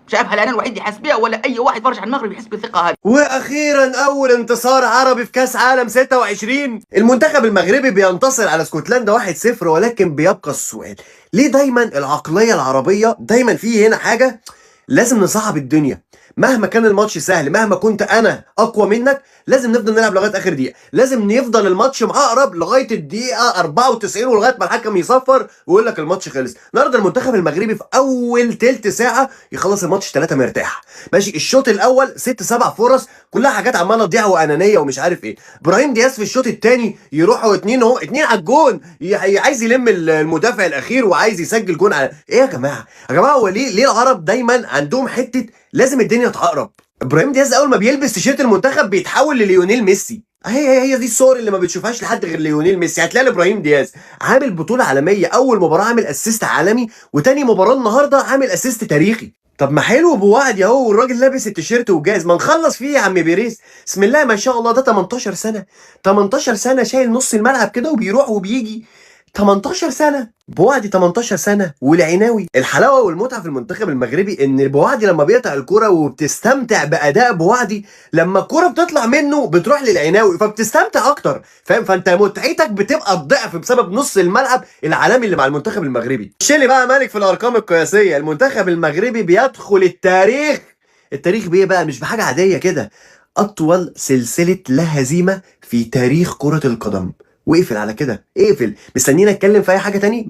شايف هل انا الوحيد اللي يحس بها ولا اي واحد يتفرج على المغرب يحس بالثقه هذه؟ واخيرا اول انتصار عربي في كاس عالم 26. المنتخب المغربي بينتصر على اسكتلندا 1-0. ولكن بيبقى السؤال، ليه دايما العقليه العربيه دايما في هنا حاجه لازم نصعب الدنيا؟ مهما كان الماتش سهل، مهما كنت انا اقوى منك، لازم نفضل نلعب لغايه اخر دقيقه، لازم يفضل الماتش معقرب لغايه الدقيقه 94 ولغايه ما الحكم يصفر ويقول لك الماتش خلص. النهارده المنتخب المغربي في اول تلت ساعه يخلص الماتش 3 مرتاح. ماشي، الشوط الاول 6-7 فرص كلها حاجات عماله تضيع وانانيه ومش عارف ايه. ابراهيم دياز في الشوط الثاني يروحوا اتنين على الجون، عايز يلم المدافع الاخير وعايز يسجل جون على ايه يا جماعه؟ يا جماعه هو ليه العرب دايما عندهم حته لازم الدنيا تقرب؟ ابراهيم دياز اول ما بيلبس تيشيرت المنتخب بيتحول لليونيل ميسي. هي دي الصور اللي ما بتشوفهاش لحد غير ليونيل ميسي. هتلاقي ابراهيم دياز عامل بطوله عالميه، اول مباراه عامل اسيست عالمي، وتاني مباراه النهارده عامل اسيست تاريخي. طب ما حلو بوعد يا هو، والراجل لابس التيشيرت وجاهز، ما نخلص فيه يا عم بيريز. بسم الله ما شاء الله، ده 18 سنه 18 سنه شايل نص الملعب كده وبيروح وبيجي. 18 سنه بوعدي، 18 سنه والعناوي. الحلاوه والمتعه في المنتخب المغربي ان بوعدي لما بيقطع الكره وبتستمتع باداء بوعدي، لما الكره بتطلع منه بتروح للعناوي فبتستمتع اكتر، فاهم؟ فانت متعتك بتبقى الضعف بسبب نص الملعب العالمي اللي مع المنتخب المغربي. شيلي بقى مالك في الارقام القياسيه. المنتخب المغربي بيدخل التاريخ بايه بقى؟ مش بحاجه عاديه كده، اطول سلسله لا هزيمه في تاريخ كره القدم. واقفل على كده، اقفل. مستنيين اتكلم في اي حاجه تاني؟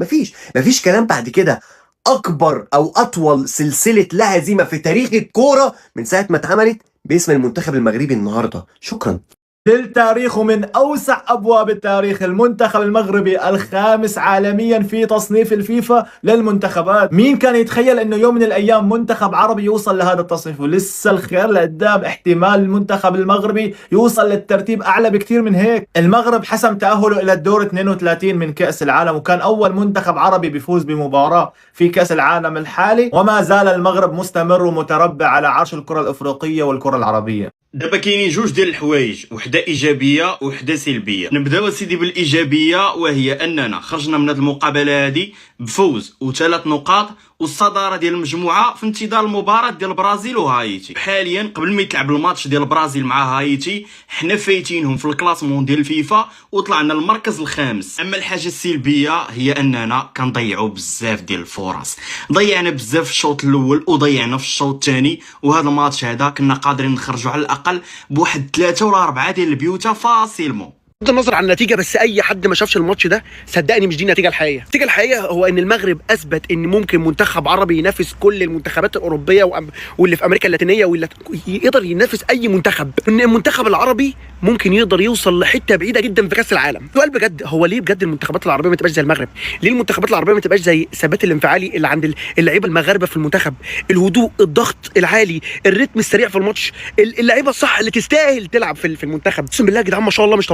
مفيش كلام بعد كده. اكبر او اطول سلسله لا هزيمه في تاريخ الكوره من ساعه ما اتعملت باسم المنتخب المغربي النهارده. شكرا. للتاريخ من أوسع أبواب التاريخ، المنتخب المغربي الخامس عالميا في تصنيف الفيفا للمنتخبات. مين كان يتخيل أنه يوم من الأيام منتخب عربي يوصل لهذا التصنيف؟ ولسه الخير لقدام، احتمال المنتخب المغربي يوصل للترتيب أعلى بكتير من هيك. المغرب حسم تأهله إلى الدور 32 من كأس العالم، وكان أول منتخب عربي بيفوز بمباراة في كأس العالم الحالي، وما زال المغرب مستمر ومتربع على عرش الكرة الأفريقية والكرة العربية. دابا كاينين جوج ديال الحوايج، وحده ايجابيه وحده سلبيه. نبداو سيدي بالايجابيه، وهي اننا خرجنا من هذه المقابله هذه بفوز و3 نقاط والصداره ديال المجموعه في انتظار المباراه ديال البرازيل وهايتي. حاليا قبل ما يتلعب الماتش ديال البرازيل مع هايتي حنا فايتينهم في الكلاسمون ديال الفيفا وطلعنا المركز الخامس. اما الحاجه السلبيه هي اننا كنضيعوا بزاف ديال الفرص، ضيعنا بزاف في الشوط الاول وضيعنا في الشوط الثاني، وهذا الماتش هذا كنا قادرين نخرجوا على الاقل بواحد 3 ولا 4 ديال البيوتا فاسيلمون. بغض النظر عن النتيجه، بس اي حد ما شافش الماتش ده صدقني مش دي النتيجه الحقيقيه. النتيجه الحقيقيه هو ان المغرب اثبت ان ممكن منتخب عربي ينافس كل المنتخبات الاوروبيه واللي في امريكا اللاتينيه واللي يقدر ينافس اي منتخب. ان المنتخب العربي ممكن يقدر يوصل لحته بعيده جدا في كاس العالم. سؤال بجد، هو ليه بجد المنتخبات العربيه ما تبقاش زي المغرب؟ ليه المنتخبات العربيه ما تبقاش زي الثبات الانفعالي اللي عند اللعيبه المغاربه في المنتخب، الهدوء، الضغط العالي، الريتم السريع في الماتش، اللعيبه الصح اللي تستاهل تلعب في المنتخب. اقسم بالله يا جدعان ما شاء الله مش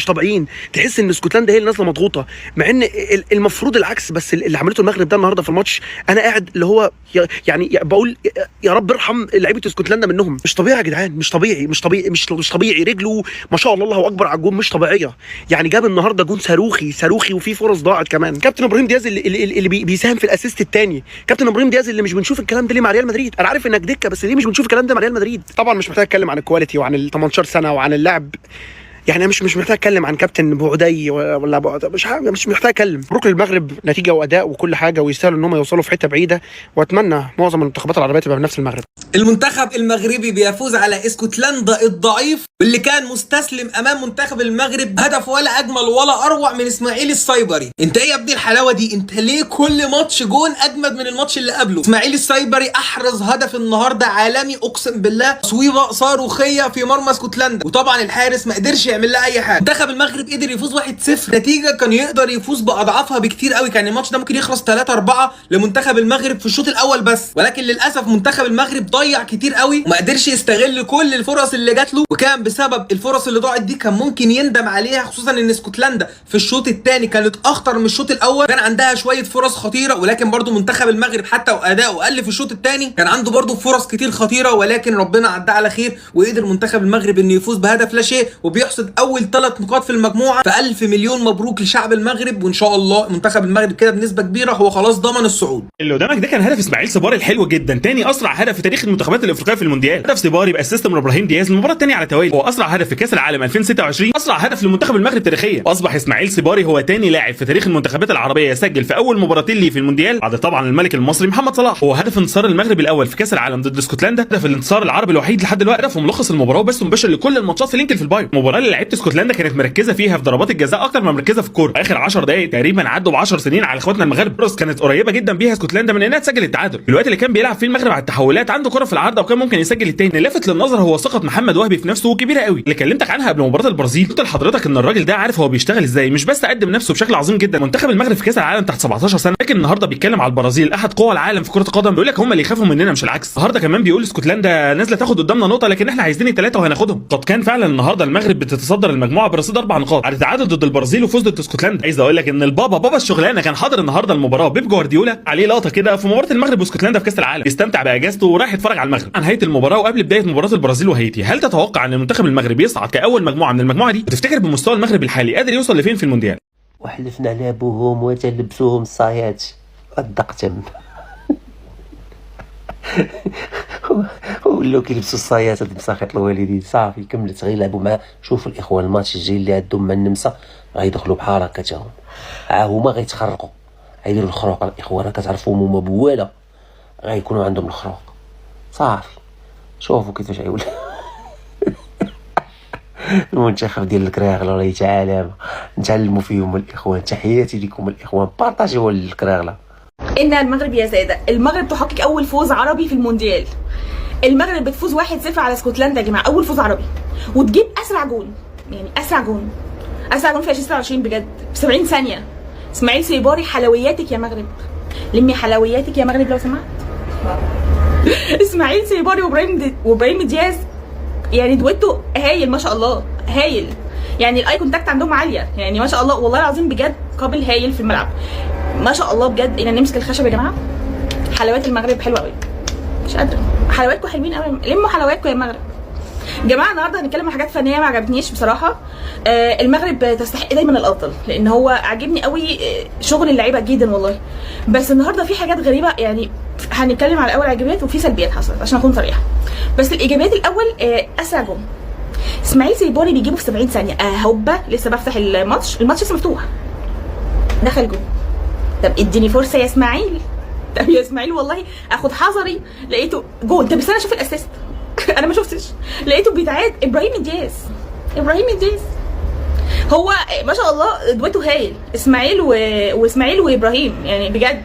طبيعيين. تحس ان اسكتلندا هي اللي نازله مضغوطه، مع ان المفروض العكس. بس اللي عملته المغرب ده النهارده في الماتش، انا قاعد اللي هو يعني بقول يا رب ارحم لعيبه اسكتلندا منهم. مش طبيعي يا جدعان، مش طبيعي. رجله ما شاء الله الله اكبر على الجون مش طبيعيه. يعني جاب النهارده جون صاروخي وفي فرص ضاعت كمان. كابتن ابراهيم دياز اللي بيساهم في الاسيست الثاني، كابتن ابراهيم دياز اللي مش بنشوف الكلام ده ليه مع ريال مدريد. انا عارف انك دكه، بس ليه مش بنشوف الكلام ده مع ريال مدريد؟ طبعا مش محتاج اتكلم عن الكواليتي وعن ال 18 سنه وعن اللعب. يعني مش محتاج اتكلم عن كابتن بوعدي ولا مش محتاج اتكلم. مبروك للمغرب نتيجه واداء وكل حاجه، ويستاهلوا ان هم يوصلوا في حته بعيده، واتمنى معظم المنتخبات العربيه تبقى بنفس المغرب. المنتخب المغربي بيفوز على اسكتلندا الضعيف واللي كان مستسلم امام منتخب المغرب هدف ولا اجمل ولا اروع من اسماعيل السايبري. انت ايه يا ابني الحلاوه دي؟ انت ليه كل ماتش جون اجمد من الماتش اللي قبله؟ اسماعيل السايبري احرز هدف النهارده عالمي، اقسم بالله تصويبه صاروخيه في مرمى اسكتلندا، وطبعا الحارس ما قدرش يعمل لها اي حاجه. منتخب المغرب قدر يفوز 1-0، نتيجه كان يقدر يفوز باضعافها بكتير قوي. كان الماتش ده ممكن يخلص 3-4 لمنتخب المغرب في الشوط الاول بس، ولكن للاسف منتخب المغرب ضيع كتير قوي وما قدرش يستغل كل الفرص اللي جات له، وكان بسبب الفرص اللي ضاعت دي كان ممكن يندم عليها، خصوصا ان اسكتلندا في الشوط الثاني كانت اخطر من الشوط الاول، كان عندها شويه فرص خطيره، ولكن برضو منتخب المغرب حتى واداؤه قل في الشوط الثاني كان عنده برضو فرص كتير خطيره، ولكن ربنا عدى على خير وقدر منتخب المغرب انه يفوز بهدف لا شيء وبيحصد اول 3 نقاط في المجموعه. فالف مليون مبروك لشعب المغرب، وان شاء الله منتخب المغرب كده بنسبه كبيره هو خلاص ضمن الصعود. اللي قدامك ده كان هدف اسماعيل سيباري الحلو جدا، تاني اسرع هدف في تاريخ المنتخبات الافريقيه في المونديال. هدف سيباري باسيست من ابراهيم دياز المباراه الثانيه على توالي، هو اسرع هدف في كاس العالم 2026، اسرع هدف لمنتخب المغرب تاريخيا. واصبح اسماعيل سيباري هو تاني لاعب في تاريخ المنتخبات العربيه يسجل في اول مباراتين ليه في المونديال بعد طبعا الملك المصري محمد صلاح. هو هدف انتصار المغرب الاول في كاس العالم ضد اسكتلندا، هدف الانتصار العربي الوحيد لحد دلوقتي، هدف ملخص المباراه وبث مباشر لكل الماتشات في لينك في البايو. المباراه اللي لعيبه اسكتلندا كانت مركزه فيها في ضربات الجزاء اكتر ما مركزه في الكوره. اخر 10 دقائق تقريبا عدوا ب10 سنين على اخواتنا المغرب، فرص كانت قريبه جدا بيها اسكتلندا من انها تسجل التعادل. الوقت اللي كان بيلعب فيه المغرب على التحولات عنده كره في العارضه وكان ممكن يسجل الثاني. اللي لافت للنظر هو ثقه محمد وهبي في نفسه كبيره قوي، اللي كلمتك عنها قبل مباراه البرازيل. قلت لحضرتك ان الراجل ده عارف هو بيشتغل ازاي، مش بس قدم نفسه بشكل عظيم جدا منتخب المغرب في كاس العالم تحت 17 سنه، لكن النهارده بيتكلم على البرازيل احد قوى العالم في كره القدم، بيقول لك هم اللي يخافوا مننا مش العكس. النهارده كمان بيقول اسكتلندا نازله تاخد قدامنا نقطه لكن احنا عايزين 3 وهناخدهم. قد كان فعلا النهارده المغرب بتتصدر المجموعه برصيد 4 نقاط على تعادل ضد البرازيل وفوز ضد اسكتلندا. عايز اقول لك ان بابا الشغلانه كان حاضر النهارده المباراه، بيب جوارديولا عليه لقطه كده في مباراه المغرب واسكتلندا في كاس العالم، بيستمتع باجازته ورايح يتفرج على المغرب. عن نهايه المباراه وقبل بدايه مباراه البرازيل وهايتي، هل تتوقع ان المنتخب المغربي يصعد كاول مجموعه من المجموعه دي؟ وتفتكر بمستوى المغرب الحالي قادر يوصل لفين في المونديال؟ وحلفنا على ابوهم وتلبسوهم الصايات الدقتم ولاو كيلبسوا الصايات هاد مساخط الوالدين. صافي كملت غير يلعبوا مع شوفوا الاخوان الماتش الجاي اللي عندهم مع النمسا غيدخلوا بحال هكا تا هما غيتخرقوا غيديروا الخروق. الاخوان راه كتعرفوهم هما بواله غيكونوا عندهم الخروق. صافي شوفوا كيفاش غيولي المنتخب ديال الكراغله راه يتعالم نتعلموا فيهم الاخوان. تحياتي لكم الاخوان، بارطاجيو الكراغله. إن المغرب يا سادة، المغرب تحقق أول فوز عربي في المونديال. المغرب بتفوز 1-0 على اسكتلندا يا جماعة، أول فوز عربي، وتجيب أسرع جون، يعني أسرع جون في 2026 بجد ب 70 ثانية. اسماعيل سيباري حلوياتك يا مغرب، لمي حلوياتك يا مغرب لو سمحت. اسماعيل سيباري وابراهيم دياز يعني دويتو هايل ما شاء الله، هايل يعني الاي كونتاكت عندهم عاليه، يعني ما شاء الله والله العظيم بجد قابل هايل في الملعب ما شاء الله بجد. إن نمسك الخشب يا جماعه. حلويات المغرب حلوه قوي، مش قادره، حلوياتكم حلوين قوي، لموا حلوياتكم يا المغرب. جماعه النهارده هنتكلم عن حاجات فنيه ما عجبتنيش بصراحه. المغرب تستحق دايما الافضل، لان هو عاجبني قوي شغل اللعيبه جدا والله، بس النهارده في حاجات غريبه. يعني هنتكلم على اول ايجابيات وفي سلبيات حصلت عشان اكون صريحه. بس الايجابيات الاول اسرع جون اسماعيل سيباري بيجيبه في 70 ثانيه. هوبا لسه بفتح الماتش لسه مفتوح، دخل جون. طب اديني فرصه يا اسماعيل، طب يا اسماعيل والله اخد حذري لقيته جون. طب بس انا اشوف الاسيست انا ما شفتش، لقيته بيتعاد ابراهيم دياز هو ما شاء الله دويتو هايل، اسماعيل واسماعيل وابراهيم يعني بجد.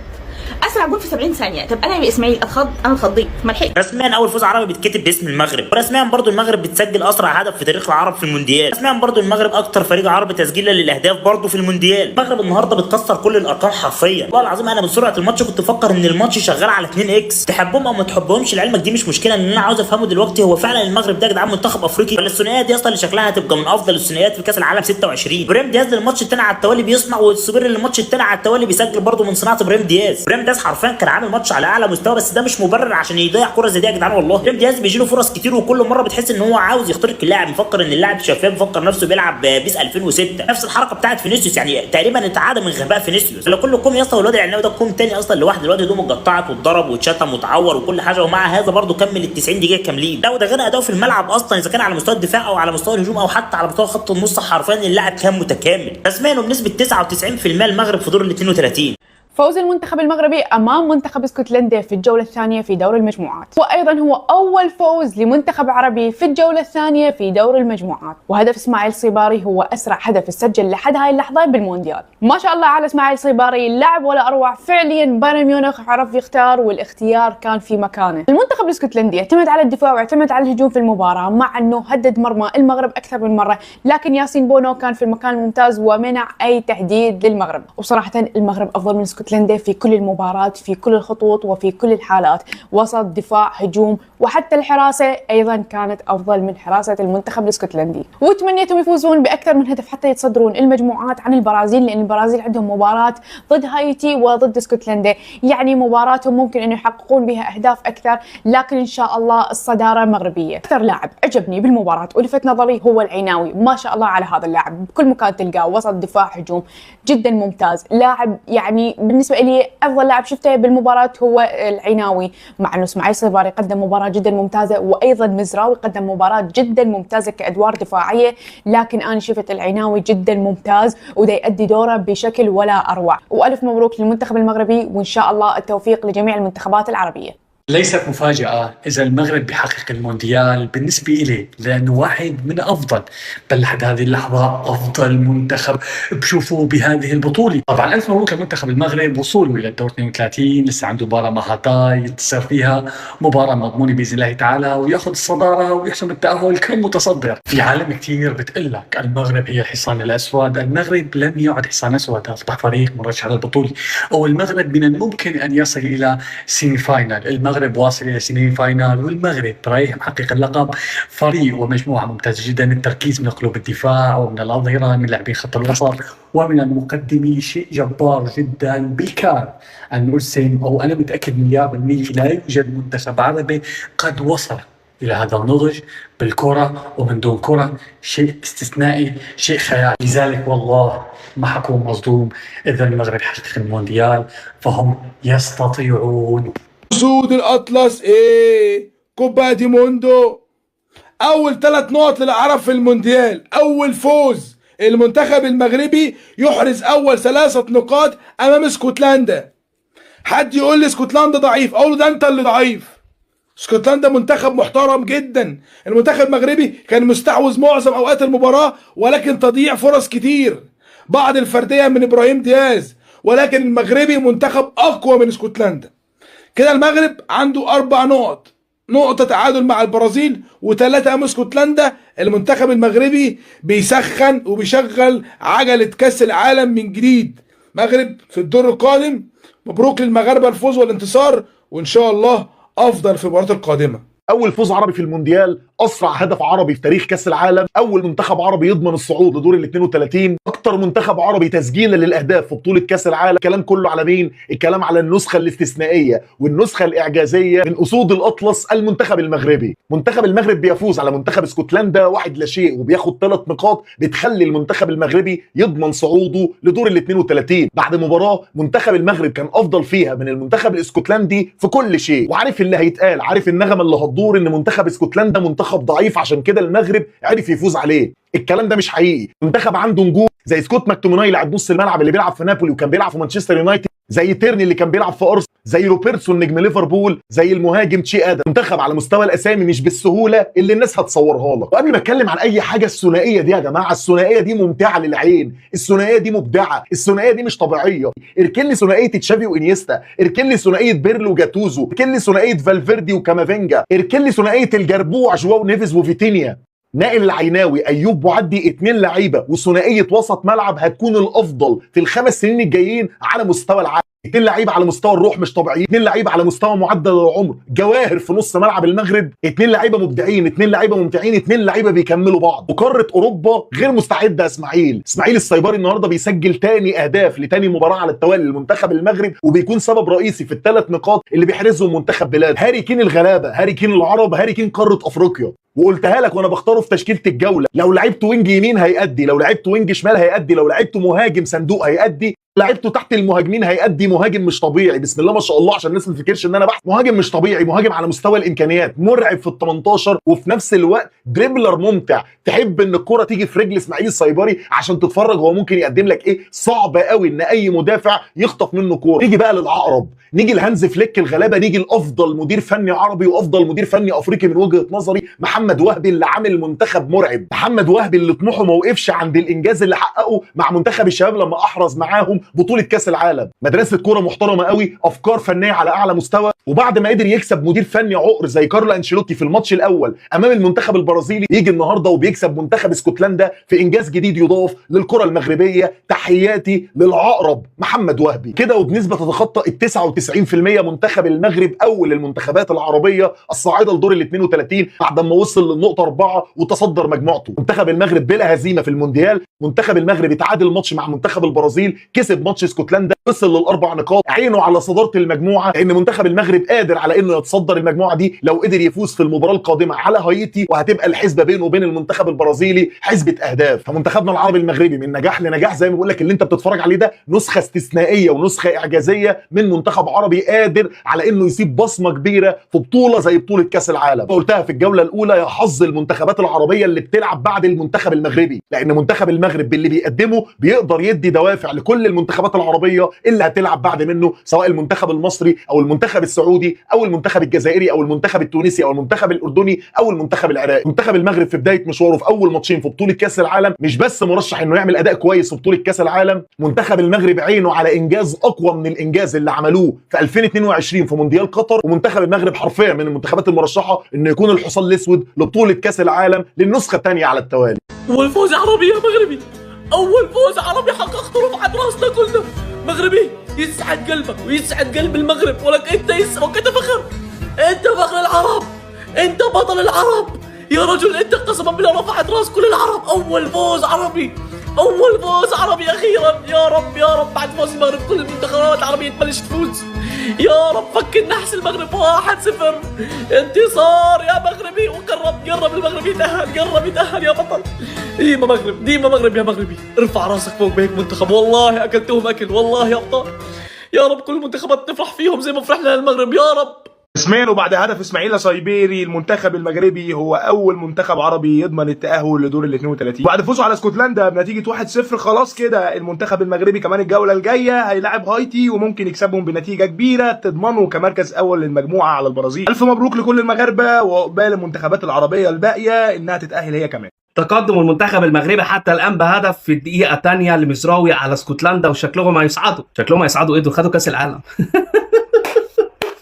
اسرع جول في 70 ثانيه. طب انا يا اسماعيل انا اتخضيت ما لحقتش. رسميا اول فوز عربي بيتكتب باسم المغرب، ورسميا برضو المغرب بتسجل اسرع هدف في تاريخ العرب في المونديال. رسميا برضو المغرب اكتر فريق عربي تسجيلا للاهداف برضو في المونديال. المغرب النهارده بتكسر كل الارقام حرفيا. والله العظيم انا من سرعه الماتش كنت بفكر ان الماتش شغال على 2 اكس. تحبهم او ما تحبهمش لعلمك دي مش مشكله، ان انا عاوز افهمه دلوقتي هو فعلا المغرب ده يا جدعان منتخب افريقي ولا الثنائيه دي اصلا اللي شكلها هتبقى من افضل الثنائيات في كاس العالم 26. ابراهيم دياز للماتش الثاني على التوالي بيصنع، والسوبر للماتش الثاني على التوالي بيسجل برضو من صناعه ابراهيم دياز حرفيا كان عامل ماتش على اعلى مستوى، بس ده مش مبرر عشان يضيع كره زي دي يا جدعان. والله ابراهيم دياز بيجي له فرص كتير وكل مره بتحس ان هو عاوز يخترق اللاعب، مفكر ان اللاعب شفاف، مفكر نفسه بيلعب بيس 2006. نفس الحركه بتاعت فينيسيوس، يعني تقريبا اتعاد من غباء فينيسيوس. لو كل كوم يا اسطى والواد العناوي ده كوم تاني اصلا لوحده، الواد هدومه اتقطعت واتضرب واتشتم واتعور وكل حاجه، ومع هذا برده كمل ال 90 دقيقه كاملين. لا وده غير اداؤه في الملعب اصلا، اذا كان على مستوى الدفاع او على مستوى الهجوم او حتى على مستوى خط النص، حرفيا اللاعب كان متكامل. رسميا وبنسبه 99% المغرب في دور ال 32. فوز المنتخب المغربي أمام منتخب اسكتلندا في الجولة الثانية في دور المجموعات، وأيضا هو أول فوز لمنتخب عربي في الجولة الثانية في دور المجموعات. وهدف إسماعيل صيباري هو أسرع هدف سجل لحد هاي اللحظة بالمونديال. ما شاء الله على إسماعيل صيباري، لاعب ولا أروع فعليا. بايرن ميونخ عرف يختار والاختيار كان في مكانه. المنتخب الاسكتلندي اعتمد على الدفاع واعتمد على الهجوم في المباراة، مع أنه هدد مرمى المغرب أكثر من مرة، لكن ياسين بونو كان في المكان الممتاز ومنع أي تهديد للمغرب. وصراحة المغرب أفضل من اسكتلندا في كل المباريات، في كل الخطوط وفي كل الحالات، وسط دفاع هجوم، وحتى الحراسة أيضا كانت أفضل من حراسة المنتخب الاسكتلندي. وتمنيتهم يفوزون بأكثر من هدف حتى يتصدرون المجموعات عن البرازيل، لأن البرازيل عندهم مباراة ضد هايتي وضد اسكتلندا، يعني مباراتهم ممكن أن يحققون بها أهداف أكثر، لكن إن شاء الله الصدارة مغربية. أكثر لاعب عجبني بالمباراة ولفت نظري هو العناوي. ما شاء الله على هذا اللاعب، بكل مكان تلقاه، وسط دفاع هجوم، جدا ممتاز. لاعب يعني بالنسبة لي أفضل لاعب شفته بالمباراة هو العناوي، مع أنه إسماعيل صيباري قدم مباراة جدا ممتازة، وأيضا مزراوي قدم مباراة جدا ممتازة كأدوار دفاعية، لكن أنا شفت العناوي جدا ممتاز وده يؤدي دوره بشكل ولا أروع. وألف مبروك للمنتخب المغربي، وإن شاء الله التوفيق لجميع المنتخبات العربية. ليست مفاجأة إذا المغرب بيحقق المونديال بالنسبة إلي، لأنه واحد من أفضل، بل لحد هذه اللحظة أفضل منتخب بشوفه بهذه البطولة. طبعا ألف مبروك لمنتخب المغرب، وصوله إلى الدور 32، لسه عنده مباراة مع هاتاي ينتصر فيها، مباراة مضمونة بإذن الله تعالى، ويأخذ الصدارة ويحسم التأهل كمتصدر. في عالم كتير بتقلك المغرب هي الحصان الأسود، المغرب لم يعد حصان أسود، أصبح فريق مرشح للبطولة، أو المغرب من الممكن أن يصل إلى سيمي فاينال. المغرب واصل الى سيمي فاينال، والمغرب رايح محقق اللقب. فريق ومجموعه ممتازه جدا، التركيز من قلوب الدفاع ومن الاظهره من لاعبين خط الوسط ومن المقدمين شيء جبار جدا. بالكاد ان ارسم، او انا متاكد 100% لا يوجد منتخب عربي قد وصل الى هذا النضج بالكره ومن دون كره، شيء استثنائي، شيء خيالي. لذلك والله ما حكون مصدوم اذا المغرب حقق المونديال، فهم يستطيعون. أسود الأطلس كوبا دي موندو، أول 3 نقط للعرب في المونديال، أول فوز. المنتخب المغربي يحرز أول 3 نقاط أمام اسكتلندا. حد يقول لي اسكتلندا ضعيف، أقول له ده أنت اللي ضعيف. اسكتلندا منتخب محترم جدا. المنتخب المغربي كان مستحوذ معظم أوقات المباراة، ولكن تضييع فرص كتير، بعض الفردية من إبراهيم دياز، ولكن المغربي منتخب أقوى من اسكتلندا. كده المغرب عنده 4 نقط، نقطة تعادل مع البرازيل و3 أمام اسكتلندا. المنتخب المغربي بيسخن وبيشغل عجلة كأس العالم من جديد. مغرب في الدور القادم. مبروك للمغاربة الفوز والانتصار، وإن شاء الله أفضل في المباريات القادمة. اول فوز عربي في المونديال، اسرع هدف عربي في تاريخ كاس العالم، اول منتخب عربي يضمن الصعود لدور ال 32، اكتر منتخب عربي تسجيلا للاهداف في بطوله كاس العالم. الكلام كله على مين؟ الكلام على النسخه الاستثنائيه والنسخه الاعجازيه من اسود الاطلس، المنتخب المغربي. منتخب المغرب بيفوز على منتخب اسكتلندا 1-0، وبياخد 3 نقاط بتخلي المنتخب المغربي يضمن صعوده لدور ال 32 بعد مباراه منتخب المغرب كان افضل فيها من المنتخب الاسكتلندي في كل شيء. وعارف اللي هيتقال، عارف النغمه اللي هتدور ان منتخب اسكتلندا منتخب ضعيف عشان كده المغرب عرف يفوز عليه. الكلام ده مش حقيقي. منتخب عنده نجوم زي سكوت ماكتوميناي لاعب نص الملعب اللي بيلعب في نابولي وكان بيلعب في مانشستر يونايتد، زي تيرني اللي كان بيلعب في ارسنال، زي روبرتسون نجم ليفربول، زي المهاجم تشي ادم. منتخب على مستوى الاسامي مش بالسهوله اللي الناس هتصورها لك. وقبل ما اتكلم عن اي حاجه، الثنائيه دي يا جماعه، الثنائيه دي ممتعه للعين، الثنائيه دي مبدعه، الثنائيه دي مش طبيعيه. اركن لي ثنائيه تشافي وانيستا، اركن لي ثنائيه بيرلو وجاتوزو، اركن لي ثنائيه فالفيردي وكامافينجا، اركن لي ثنائيه الجربوع جواو نيفيز وفيتينيا، نائل العيناوي، ايوب بوعدي، 2 لعيبه وثنائيه وسط ملعب هتكون الافضل في ال5 سنين الجايين على مستوى العالم. 2 لعيبه على مستوى الروح مش طبيعيين، 2 لعيبه على مستوى معدل العمر، جواهر في نص ملعب المغرب، 2 لعيبه مبدعين، 2 لعيبه ممتعين، 2 لعيبه بيكملوا بعض. وقاره اوروبا غير مستعده. اسماعيل الصيباري النهارده بيسجل تاني اهداف لتاني مباراه على التوالي للمنتخب المغرب، وبيكون سبب رئيسي في ال3 نقاط اللي بيحرزهم منتخب بلاد. هاري كين الغلابه، هاري كين العرب، هاري كين قاره افريقيا. وقلتها لك وانا بختاره في تشكيله الجوله، لو لعبت وينج يمين هيأدي، لو لعبت وينج شمال هيأدي، لو لعبت مهاجم صندوق هيأدي، لعبته تحت المهاجمين هيأدي. مهاجم مش طبيعي، بسم الله ما شاء الله، عشان الناس ما تفكرش ان انا بحث. مهاجم مش طبيعي، مهاجم على مستوى الامكانيات، مرعب في ال18، وفي نفس الوقت دريبلر ممتع. تحب ان الكره تيجي في رجل اسماعيل الصيباري عشان تتفرج هو ممكن يقدم لك ايه. صعب قوي ان اي مدافع يخطف منه كوره. نيجي بقى للعقرب، نيجي لهانز فليك الغلابه، نيجي لافضل مدير فني عربي وافضل مدير فني افريقي من وجهه نظري، محمد وهبي، اللي عامل منتخب مرعب. محمد وهبي اللي طموحه ما وقفش عند الانجاز اللي حققه مع منتخب الشباب لما احرز معاهم بطوله كاس العالم. مدرسه كوره محترمه قوي، افكار فنيه على اعلى مستوى. وبعد ما قدر يكسب مدير فني عقر زي كارلو انشيلوتي في الماتش الاول امام المنتخب البرازيلي، يجي النهارده وبيكسب منتخب اسكتلندا في انجاز جديد يضاف للكره المغربيه. تحياتي للعقرب محمد وهبي. كده وبنسبه تتخطى ال 99% منتخب المغرب اول المنتخبات العربيه الصاعده لدور ال 32 بعد ما وصل للنقطه 4 وتصدر مجموعته. منتخب المغرب بلا هزيمه في المونديال. منتخب المغرب اتعادل ماتش مع منتخب البرازيل، كسب ماتش اسكتلندا، وصل لل4 نقاط، عينه على صداره المجموعه، لان منتخب المغرب قادر على انه يتصدر المجموعه دي لو قدر يفوز في المباراه القادمه على هايتي، وهتبقى الحسبه بينه وبين المنتخب البرازيلي حسبه اهداف. فمنتخبنا العربي المغربي من نجاح لنجاح، زي ما بقول لك اللي انت بتتفرج عليه ده نسخه استثنائيه ونسخه اعجازيه من منتخب عربي قادر على انه يسيب بصمه كبيره في بطوله زي بطوله كاس العالم. قلتها في الجوله الاولى، يا حظ المنتخبات العربيه اللي بتلعب بعد المنتخب المغربي، لان منتخب المغرب باللي بيقدمه بيقدر يدي دوافع لكل المنتخبات العربيه اللي هتلعب بعد منه، سواء المنتخب المصري او المنتخب السعودي او المنتخب الجزائري او المنتخب التونسي او المنتخب الاردني او المنتخب العراقي. منتخب المغرب في بدايه مشواره في اول ماتشين في بطوله كاس العالم مش بس مرشح انه يعمل اداء كويس في بطوله كاس العالم، منتخب المغرب عينه على انجاز اقوى من الانجاز اللي عملوه في 2022 في مونديال قطر. ومنتخب المغرب حرفيا من المنتخبات المرشحه انه يكون الحصان الاسود لبطوله كاس العالم للنسخه الثانيه على التوالي. والفوز عربي يا مغربي، اول فوز عربي حققته رفعت راسنا كلنا. مغربي يسعد قلبك ويسعد قلب المغرب، ولك انت يسعدك، انت فخر، انت فخر العرب، انت بطل العرب يا رجل، انت قسما بالله رفعت راس كل العرب. اول فوز عربي، اول فوز عربي اخيرا. يا رب يا رب بعد فوز المغرب كل المنتخبات العربيه تبلش تفوز. يا رب فك النحس المغرب 1-0 انتصار يا مغربي. وقرب المغرب يتأهل يا بطل. ديما مغرب، ديما مغرب يا مغربي. ارفع راسك فوق بهيك منتخب، والله اكلتهم اكل والله يا ابطال. يا رب كل المنتخبات نفرح فيهم زي ما فرحنا للمغرب يا رب. اسمين. وبعد هدف اسماعيل صيبيري المنتخب المغربي هو اول منتخب عربي يضمن التأهل لدور ال 32 بعد فوزه على اسكتلندا بنتيجه 1-0. خلاص كده المنتخب المغربي كمان الجوله الجايه هيلاعب هايتي وممكن يكسبهم بنتيجه كبيره تضمنه كمركز اول للمجموعه على البرازيل. الف مبروك لكل المغاربه وعقبال المنتخبات العربيه الباقيه انها تتأهل هي كمان. تقدم المنتخب المغربي حتى الان بهدف في الدقيقه الثانيه لمصراوي على اسكتلندا، وشكلهم هيصعدوا ايه دول خدوا كاس العالم.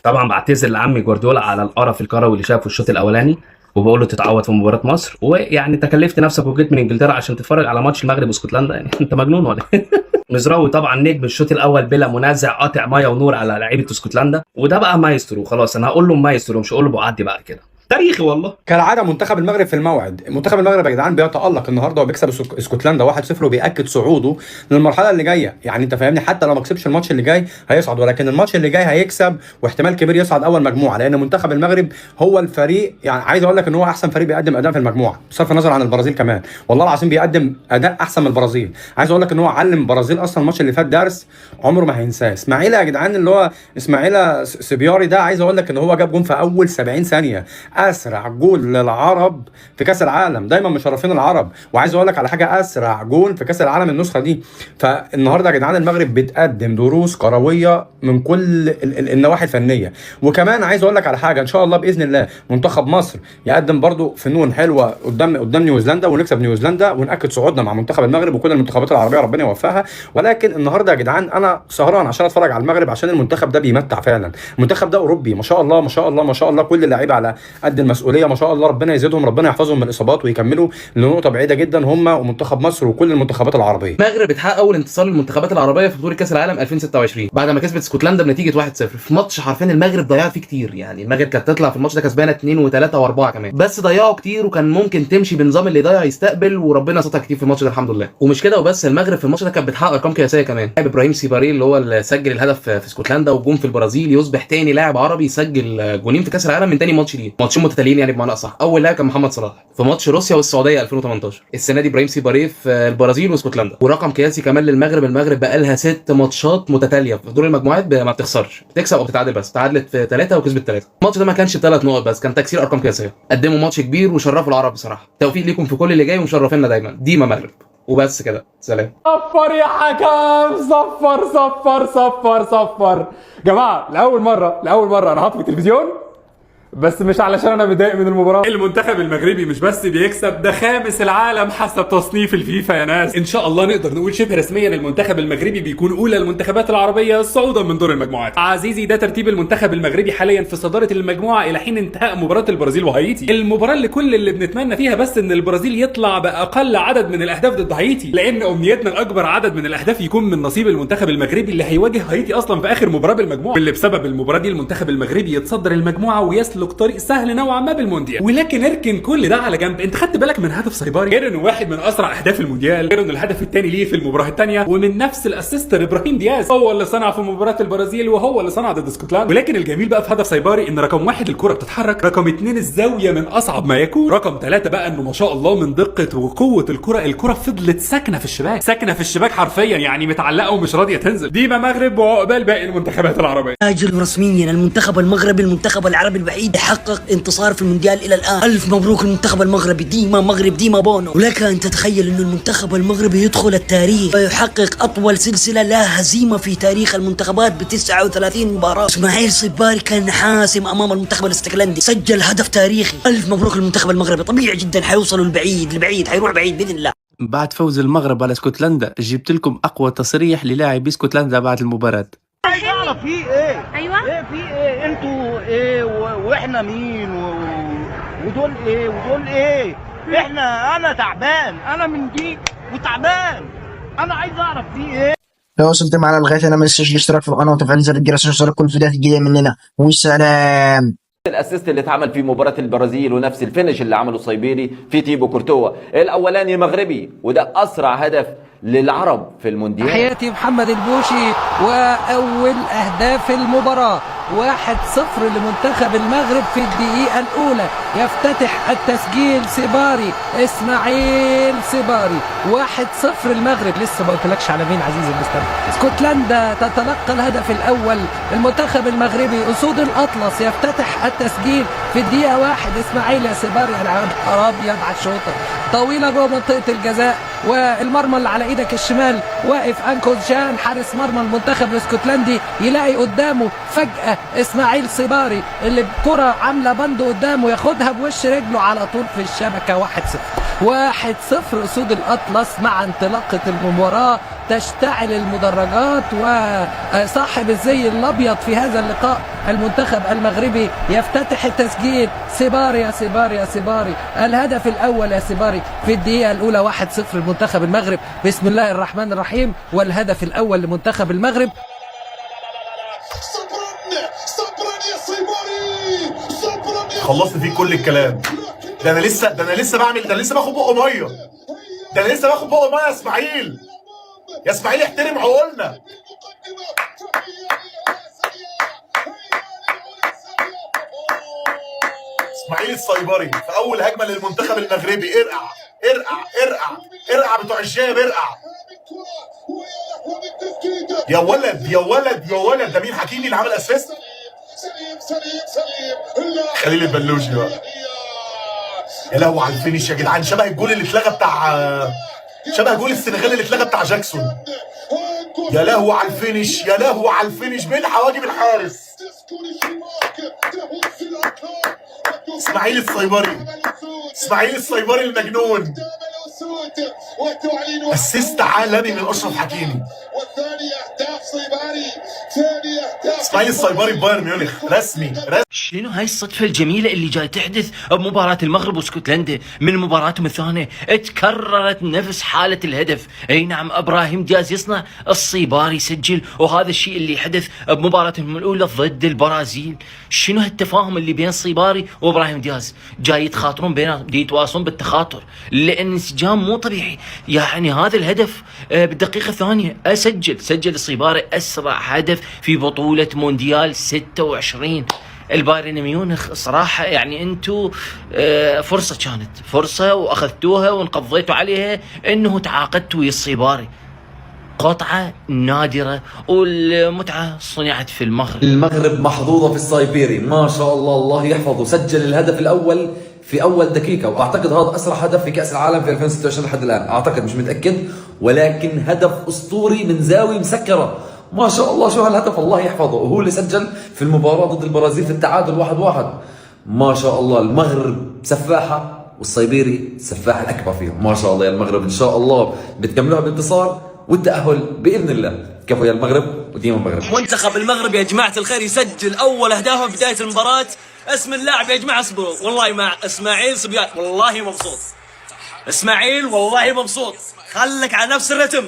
طبعا بعتذر لعمي جوارديولا على القرف الكروي اللي شافه الشوط الاولاني، وبقول له تتعوض في مباراه مصر. ويعني تكلفت نفسك وجيت من انجلترا عشان تتفرج على ماتش المغرب واسكتلندا، يعني انت مجنون ولا ايه؟ مزراوي طبعا نجم الشوط الاول بلا منازع، قاطع ميه ونور على لعيبه اسكتلندا، وده بقى مايسترو. خلاص انا هقول له مايسترو مش هقول له بقعدي بعد كده. تاريخي والله. كالعاده منتخب المغرب في الموعد. منتخب المغرب يا جدعان بيتالق النهارده وبيكسب اسكتلندا 1-0 وبياكد صعوده للمرحله اللي جايه. يعني انت فاهمني، حتى لو ما كسبش الماتش اللي جاي هيصعد، ولكن الماتش اللي جاي هيكسب واحتمال كبير يصعد اول مجموعه، لان منتخب المغرب هو الفريق، يعني عايز اقول لك ان هو احسن فريق بيقدم اداء في المجموعه بصرف النظر عن البرازيل كمان. والله العظيم بيقدم اداء احسن من البرازيل. عايز اقول لك ان هو علم البرازيل اصلا الماتش اللي فات درس عمره ما هينساه. اسماعيل يا جدعان اللي هو اسماعيل صبياري ده، عايز اقول لك ان هو جاب جون في اول 70 ثانيه، اسرع جول للعرب في كاس العالم، دايما مشرفين العرب. وعايز اقول لك على حاجه، اسرع جول في كاس العالم النسخه دي. فالنهارده يا جدعان المغرب بتقدم دروس كرويه من كل النواحي الفنيه. وكمان عايز اقول لك على حاجه، ان شاء الله باذن الله منتخب مصر يقدم برضو فنون حلوه قدام نيوزيلندا، ونكسب نيوزيلندا وناكد صعودنا مع منتخب المغرب وكل المنتخبات العربيه ربنا يوفقها. ولكن النهارده يا جدعان انا سهران عشان اتفرج على المغرب، عشان المنتخب ده بيمتع فعلا. المنتخب ده اوروبي ما شاء الله ما شاء الله ما شاء الله، كل اللعيبه على قد المسؤوليه ما شاء الله، ربنا يزيدهم، ربنا يحفظهم من الاصابات ويكملوا لنقطه بعيده جدا هم ومنتخب مصر وكل المنتخبات العربيه. المغرب بتحقق اول انتصار للمنتخبات العربيه في بطوله كاس العالم 2026 بعد ما كسبت اسكتلندا بنتيجه 1-0 في ماتش حرفيا المغرب ضيعت فيه كتير. يعني المغرب كانت تطلع في الماتش ده كسبانه 2 و3 و4 كمان، بس ضيعوا كتير وكان ممكن تمشي بنظام اللي ضيع يستقبل، وربنا ستر كتير في الماتش ده الحمد لله. ومش كده وبس، المغرب في الماتش ده كانت بتحقق ارقام قياسيه كمان. لاعب ابراهيم سيباري اللي هو اللي سجل الهدف في اسكتلندا وجون في البرازيل يصبح تاني لاعب عربي يسجل جونين في كاس العالم من تاني ماتش ليه، ماتشين متتاليين يعني بمعنى اصح. اول لاعب كان محمد صلاح في ماتش روسيا والسعوديه 2018. السنه دي ابراهيم سيباري في البرازيل واسكتلندا. ورقم قياسي كمان للمغرب، المغرب بقى لها 6 ماتشات متتاليه في دور المجموعات ما بتخسرش، بتكسب او بتتعادل، بس تعادلت في 3 وكسبت 3. الماتش ده ما كانش ب3 نقط بس، كان تكسير ارقام قياسيه. قدموا ماتش كبير وشرفوا العرب بصراحه. توفيق ليكم في كل اللي جاي ومشرفينا دايما. ديما مغرب. وبس كده، سلام. صفر يا حكام، صفر صفر صفر صفر. جماعه لاول مره انا هطفي التلفزيون، بس مش علشان انا متضايق من المباراه. المنتخب المغربي مش بس بيكسب، ده خامس العالم حسب تصنيف الفيفا يا ناس. ان شاء الله نقدر نقول شبه رسميا المنتخب المغربي بيكون اولى المنتخبات العربيه صعودا من دور المجموعات. عزيزي ده ترتيب المنتخب المغربي حاليا في صداره المجموعه الى حين انتهاء مباراه البرازيل وهايتي، المباراه اللي كل اللي بنتمنى فيها بس ان البرازيل يطلع باقل عدد من الاهداف ضد هايتي، لان امنيتنا الاكبر عدد من الاهداف يكون من نصيب المنتخب المغربي اللي هيواجه هايتي اصلا في اخر مباراه بالمجموعه، واللي بسبب المباراه دي المنتخب المغربي يتصدر المجموعه ويسلك طريق سهل نوعا ما بالمونديال. ولكن اركن كل ده على جنب، انت خدت بالك من هدف سايباري؟ غير انه واحد من اسرع اهداف المونديال، غير انه الهدف الثاني ليه في المباراه الثانيه ومن نفس الاسيستر ابراهيم دياز، هو اللي صنع في مباراه البرازيل وهو اللي صنع ضد اسكتلندا. ولكن الجميل بقى في هدف سايباري ان رقم 1 الكره بتتحرك، رقم 2 الزاويه من اصعب ما يكون، رقم 3 بقى انه ما شاء الله من دقه وقوه الكره فضلت ساكنه في الشباك، ساكنه في الشباك حرفيا، يعني متعلقه ومش راضيه تنزل. ديما مغرب وعقبال باقي المنتخبات العربيه. سجل رسميا المنتخب المغربي المنتخب العربي الوحيد يحقق انتصار في المونديال الى الان. الف مبروك المنتخب المغربي، ديما مغرب ديما بونو. ولك ان تتخيل انه المنتخب المغربي يدخل التاريخ ويحقق اطول سلسله لا هزيمه في تاريخ المنتخبات ب 39 مباراه. اسماعيل صباري كان حاسم امام المنتخب الاسكتلندي، سجل هدف تاريخي. الف مبروك المنتخب المغربي، طبيعي جدا حيوصلوا البعيد حيروح بعيد باذن الله. بعد فوز المغرب على اسكتلندا جبت لكم اقوى تصريح للاعبي اسكتلندا بعد المباراه. عايز اعرف في ايه؟ ايوه ايه في ايه؟ انتوا ايه واحنا مين ودول ايه ودول ايه؟ انا تعبان، انا من دي وتعبان، انا عايز اعرف في ايه؟ لو وصلت معنا لغايه هنا ما تنساش الاشتراك في القناه وتفعيل زر الجرس عشان يوصلك كل الفيديوهات الجديده مننا، والسلام. الاسيست اللي اتعمل في مباراه البرازيل ونفس الفينش اللي عمله صيبيري في تيبو كورتوا الاولاني مغربي، وده اسرع هدف للعرب في المونديال. حياتي محمد البوشي واول اهداف المباراه 1-0 لمنتخب المغرب في الدقيقه الاولى. يفتتح التسجيل سيباري، اسماعيل سيباري. 1-0 المغرب. لسه ما قلتلكش على مين عزيزي المستمع. اسكتلندا تتلقى الهدف الاول. المنتخب المغربي اسود الاطلس يفتتح التسجيل في الدقيقه 1. اسماعيل يا سيباري، انا ابيض على الشوطه طويله جوه منطقه الجزاء، والمرمى اللي على ايدك الشمال واقف انكوز جان حارس مرمى المنتخب الاسكتلندي، يلاقي قدامه فجاه اسماعيل صباري اللي بكره عامله بند قدامه ياخدها بوش رجله على طول في الشبكه. 1-0 اسود الاطلس. مع انطلاقه المباراه تشتعل المدرجات، وصاحب الزي الابيض في هذا اللقاء المنتخب المغربي يفتتح التسجيل. سيباري يا سيباري يا سيباري، الهدف الاول يا سيباري في الدقيقه الاولى. 1-0 لمنتخب المغرب. بسم الله الرحمن الرحيم. والهدف الاول لمنتخب المغرب. خلصت فيه كل الكلام ده. انا لسه باخد بقه ميه. يا اسماعيل، يا اسماعيل احترم عقولنا. اسماعيل الصيبري في اول هجمه للمنتخب المغربي. ارقع بتوع الشاب، ارقع يا ولد. ده مين؟ حكيمي اللي عمل اسيست. خليل البلوشي بقى. يا لهوي على الفينش يا جدعان، شبه الجول اللي اتلغى بتاع، شبه جول السنغال اللي اتلغى بتاع جاكسون. يا لهوي على الفينش، يا لهوي على الفينش بين حواجب الحارس. اسماعيل الصيبري، اسماعيل الصيبري المجنون. اسيست عالمي من اشرف حكيمي. اسماعيل الصيبري بايرن ميونخ رسمي. شنو هاي الصدفة الجميلة اللي جاي تحدث بمباراة المغرب واسكتلندا؟ من مباراتهم الثانية تكررت نفس حالة الهدف. اي نعم، ابراهيم دياز يصنع، الصيباري يسجل، وهذا الشيء اللي حدث بمباراتهم الاولى ضد البرازيل. شنو هالتفاهم اللي بين الصيباري وابراهيم دياز؟ جاي يتخاطرون بيناتهم، يتواصلون بالتخاطر لان انسجام مو طبيعي. يعني هذا الهدف بالدقيقة الثانية سجل الصيباري اسرع هدف في بطولة مونديال 26. البايرن ميونخ صراحة يعني انتو فرصة، كانت فرصة واخذتوها وانقضيتوا عليها انه تعاقدتوا ويا الصيباري. قطعة نادرة والمتعة صنعت في المغرب. المغرب محظوظة في الصايبيري، ما شاء الله الله يحفظه. سجل الهدف الأول في أول دقيقة، وأعتقد هذا أسرع هدف في كأس العالم في 2026 لحد الآن، أعتقد مش متأكد، ولكن هدف أسطوري من زاوية مسكرة. ما شاء الله شو هالهدف، الله يحفظه. وهو اللي سجل في المباراة ضد البرازيل في التعادل 1-1. ما شاء الله المغرب سفاحة والصيبيري السفاح الأكبر فيهم. ما شاء الله يا المغرب، إن شاء الله بتكملوها بانتصار والتأهل بإذن الله. كفو يا المغرب وديما المغرب. منتخب المغرب يا جماعة الخير يسجل أول أهدافه في بداية المباراة. اسم اللاعب يا جماعة اصبروا، والله مع اسماعيل صبيان، والله مبسوط. اسماعيل والله مبسوط، خلك على نفس الرتم،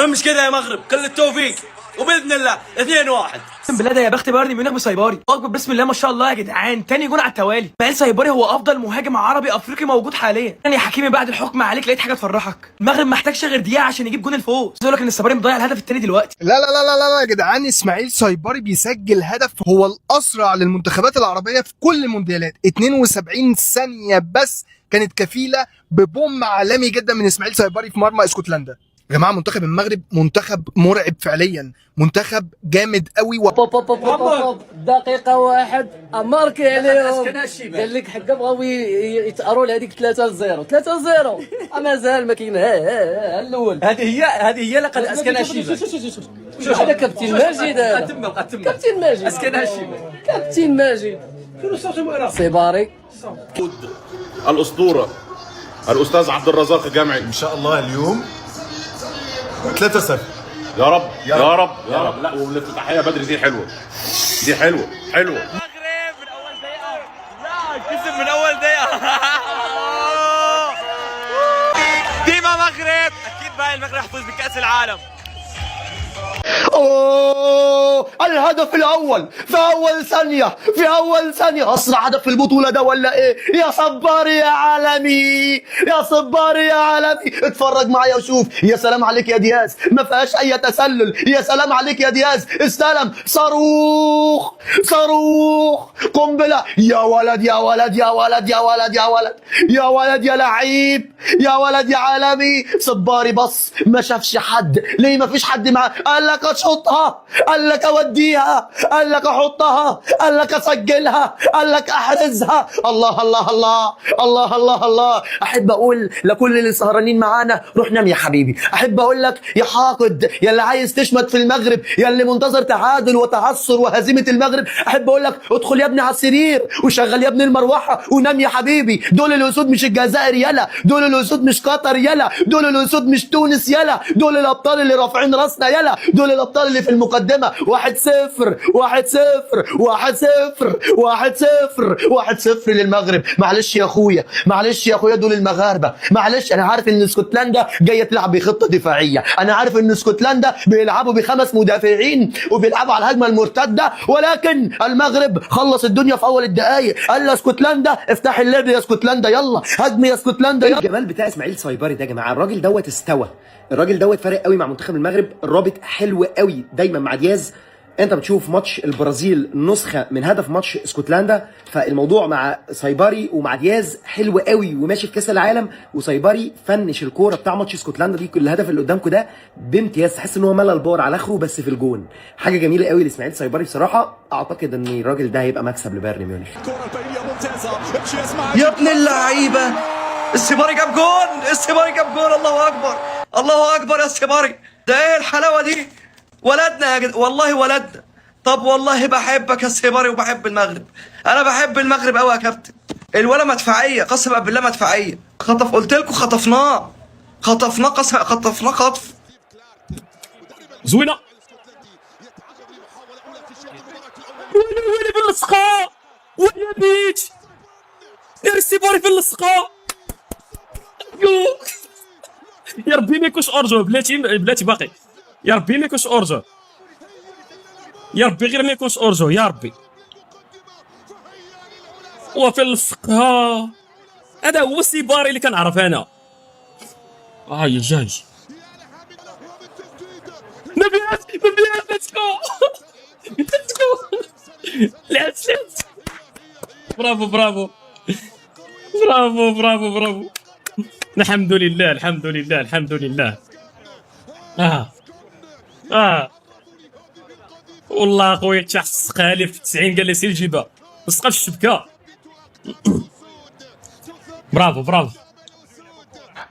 مش كذا يا مغرب. كل التوفيق وباذن الله 2-1. اقسم بالله ده يا بخت بايرن ميونخ بصيباري. اكبر بسم الله ما شاء الله يا جدعان، تاني جون على التوالي. اسماعيل صيباري هو افضل مهاجم عربي افريقي موجود حاليا. يا حكيمي بعد الحكم عليك لقيت حاجه تفرحك. المغرب ما محتاجش غير دقيقه عشان يجيب جون الفوز. عايز اقول لك ان الصيباري مضيع الهدف الثاني دلوقتي. لا لا لا لا لا يا جدعان، اسماعيل صيباري بيسجل هدف هو الاسرع للمنتخبات العربيه في كل المونديالات. 72 ثانيه بس كانت كفيله ببوم عالمي جدا من اسماعيل صيباري في مرمى اسكتلندا. يا جماعه منتخب المغرب منتخب مرعب فعليا، منتخب جامد قوي. دقيقة واحد ماركي عليهم، قال لك حق بغاو يتقروا لهذيك 3-0 3-0. مازال ما كاين الاول. هذه هي لقد اسكن الشيبه. شوف هذا كابتن ماجد، كابتن ماجد اسكن الشيبه، كابتن ماجد صيباري الاسطوره الاستاذ عبد الرزاق الجامعي. ان شاء الله اليوم 3-0 يا رب يا رب يا رب. لا والافتتاحيه بدري دي حلوه، دي حلوه حلوه. المغرب من اول دقيقه، لا كسب من اول دقيقه. ديما مغرب، اكيد باقي المغرب يحفظ بكاس العالم. اوه الهدف الاول في اول ثانيه، في اول ثانيه. اسرع هدف في البطوله ده ولا ايه؟ يا صباري يا عالمي، يا صباري يا عالمي. اتفرج معايا وشوف. يا سلام عليك يا دياز، ما فيهاش اي تسلل. يا سلام عليك يا دياز، استلم صاروخ صاروخ قنبله. يا ولد يا ولد يا ولد يا ولد يا ولد يا ولد يا لعيب يا ولد يا عالمي. صباري بص ما شافش حد. ليه ما فيش حد معاه؟ قال لك اشوطها، قال لك اوديها، قال لك احطها، قال لك اسجلها، قال لك احرزها. الله الله الله الله الله الله. احب اقول لكل اللي سهرانين معانا روح نام يا حبيبي. احب اقول لك يا حاقد، يا اللي عايز تشمت في المغرب، يا اللي منتظر تعادل وتعثر وهزيمه المغرب، احب اقول لك ادخل يا ابني على السرير وشغل يا ابني المروحه ونام يا حبيبي. دول الاسود مش الجزائر يلا، دول الاسود مش قطر يلا، دول الاسود مش تونس يلا، دول الابطال اللي رافعين راسنا يلا، دول الابطال اللي في المقدمه. 1-0 1-0 1-0 1-0 1-0 للمغرب. معلش يا اخويا، معلش يا اخويا، دول المغاربه. معلش انا عارف ان اسكتلندا جايه تلعب بخطه دفاعيه، انا عارف ان اسكتلندا بيلعبوا ب5 مدافعين وبيلعبوا على الهجمه المرتده، ولكن المغرب خلص الدنيا في اول الدقائق. قال اسكتلندا افتح اللعب يا اسكتلندا، يلا هجمي يا اسكتلندا يلا. الجمال بتاع اسماعيل صيباري ده يا جماعه، الراجل دوت استوى، الراجل دوت فارق قوي مع منتخب المغرب. الرابط حلو قوي دايما مع دياز. انت بتشوف ماتش البرازيل نسخه من هدف ماتش اسكتلندا، فالموضوع مع سايباري ومع دياز حلو قوي وماشي في كاس العالم، وسايباري فنش الكوره بتاع ماتش اسكتلندا دي، الهدف اللي قدامكم ده بامتياز، تحس ان هو ملى البار على اخره بس في الجون. حاجه جميله قوي لاسماعيل سايباري بصراحه. اعتقد ان الراجل ده هيبقى مكسب لبايرن ميونخ. يا ابن اللعيبه، السيباري جاب جون، السيباري جاب جون. الله اكبر، الله اكبر يا السيباري، ده ايه الحلاوه دي؟ ولدنا يا جد، والله ولدنا. طب والله بحبك يا السيباري وبحب المغرب، انا بحب المغرب قوي يا كابتن. الولا مدفعيه، قسما بالله مدفعيه. قلت لكم خطفناه خطفناه خطف. زوينه ولا باللصقه ولا بيت يا السيباري في اللصقه. يا ربي ما يكونش اورجو، بلاتي باقي. يا ربي ما يكونش اورجو، يا ربي غير ما يكونش اورجو، يا ربي. وفي اللصقه هذا هو السيباري اللي كنعرف انا. يا جاي نبيات ليتس جو. لعبت برافو برافو برافو برافو برافو. الحمد لله الحمد لله الحمد لله. والله اخويا تحسقها لي في 90 قال لي سير جيبها، لصقها في الشبكه. برافو برافو.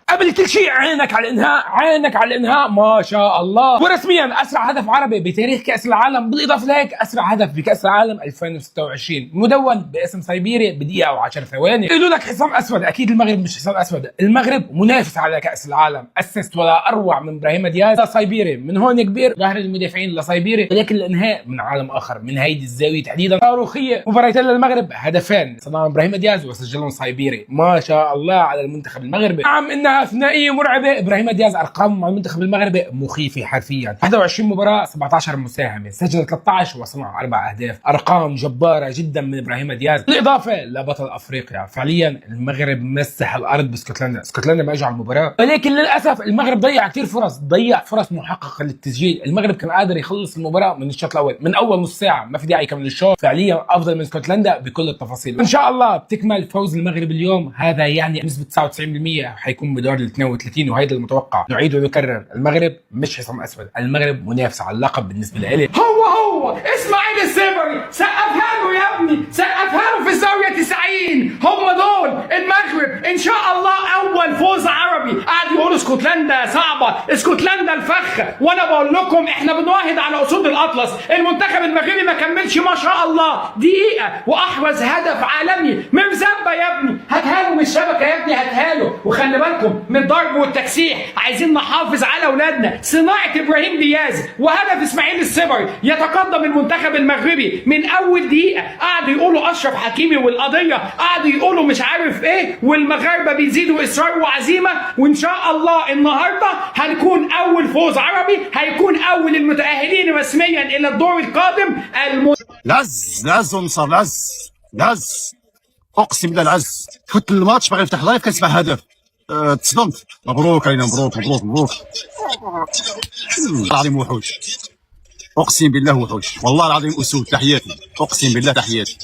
قبل كل شيء عينك على الانهاء، عينك على الانهاء، ما شاء الله. ورسميا اسرع هدف عربي بتاريخ كاس العالم، بالاضافه لهيك اسرع هدف بكاس العالم 2026 مدون باسم سايبيري بدقيقه و10 ثواني. يقولوا لك حسام اسود، اكيد المغرب مش حسام اسود، المغرب منافس على كاس العالم، اسست ولا اروع من ابراهيم دياز لسايبيري، من هون كبير ظهر المدافعين لسايبيري، ولكن الانهاء من عالم اخر، من هيدي الزاويه تحديدا صاروخيه. مباراتين للمغرب هدفان صنعهم ابراهيم دياز وسجلهم سايبيري، ما شاء الله على المنتخب المغربي. نعم انها ثنائيه مرعبه، ابراهيم دياز ارقامه مع المنتخب المغربي مخيفه حرفيا. 21 مباراه 17 مساهمه، سجل 13 وصنع 4 اهداف، ارقام جباره جدا من ابراهيم دياز، بالاضافه لبطل افريقيا. فعليا المغرب مسح الارض باسكتلندا، اسكتلندا ما اجوا على المباراه، ولكن للاسف المغرب ضيع كثير فرص، ضيع فرص محققه للتسجيل. المغرب كان قادر يخلص المباراه من الشوط الاول، من اول نص ساعه، ما في داعي يكمل الشوط. فعليا افضل من اسكتلندا بكل التفاصيل. ان شاء الله بتكمل فوز المغرب اليوم، هذا يعني بنسبه 99% حيكون بدور ال 32 وهيدا المتوقع. نعيد ونكرر، المغرب مش حسام اسود، المغرب منافس على اللقب بالنسبه لي. هو اسماعيل السيبري، سقفها له يا ابني، سقفها له في الزاويه 90. هم دول المغرب ان شاء الله اول فوز عربي. قاعد يقولوا اسكتلندا صعبه، اسكتلندا الفخ، وانا بقول لكم احنا بنواهد على اسود الاطلس. المنتخب المغربي ما كملش ما شاء الله دقيقه واحرز هدف عالمي من زبه يا ابني. هاتها له من الشبكه يا ابني، هاتها له. وخلي بالكم من الضرب والتكسيح، عايزين نحافظ على اولادنا. صناعه ابراهيم دياز وهدف اسماعيل السيبري، يتقدم المنتخب المغربي من اول دقيقه. قعدوا يقولوا اشرف حكيمي والقضيه، قعدوا يقولوا مش عارف ايه، والمغاربه بيزيدوا اصرار وعزيمه. وان شاء الله النهارده هنكون اول فوز عربي، هيكون اول المتاهلين رسميا الى الدور القادم. لز ونصر لز اقسم بالله العز. فوت الماتش باغي نفتح لايف كنسمع هدف، تصدمت. مبروك علينا، مبروك مبروك مبروك. العظيم وحوش، اقسم بالله وحوش، والله العظيم اسود. تحياتي، اقسم بالله تحياتي.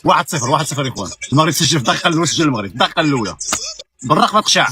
1-0 1-0 يا اخوان. المغرب سجل في الدقيقه الاولى، سجل المغرب الدقيقه الاولى بالرقم تقشع.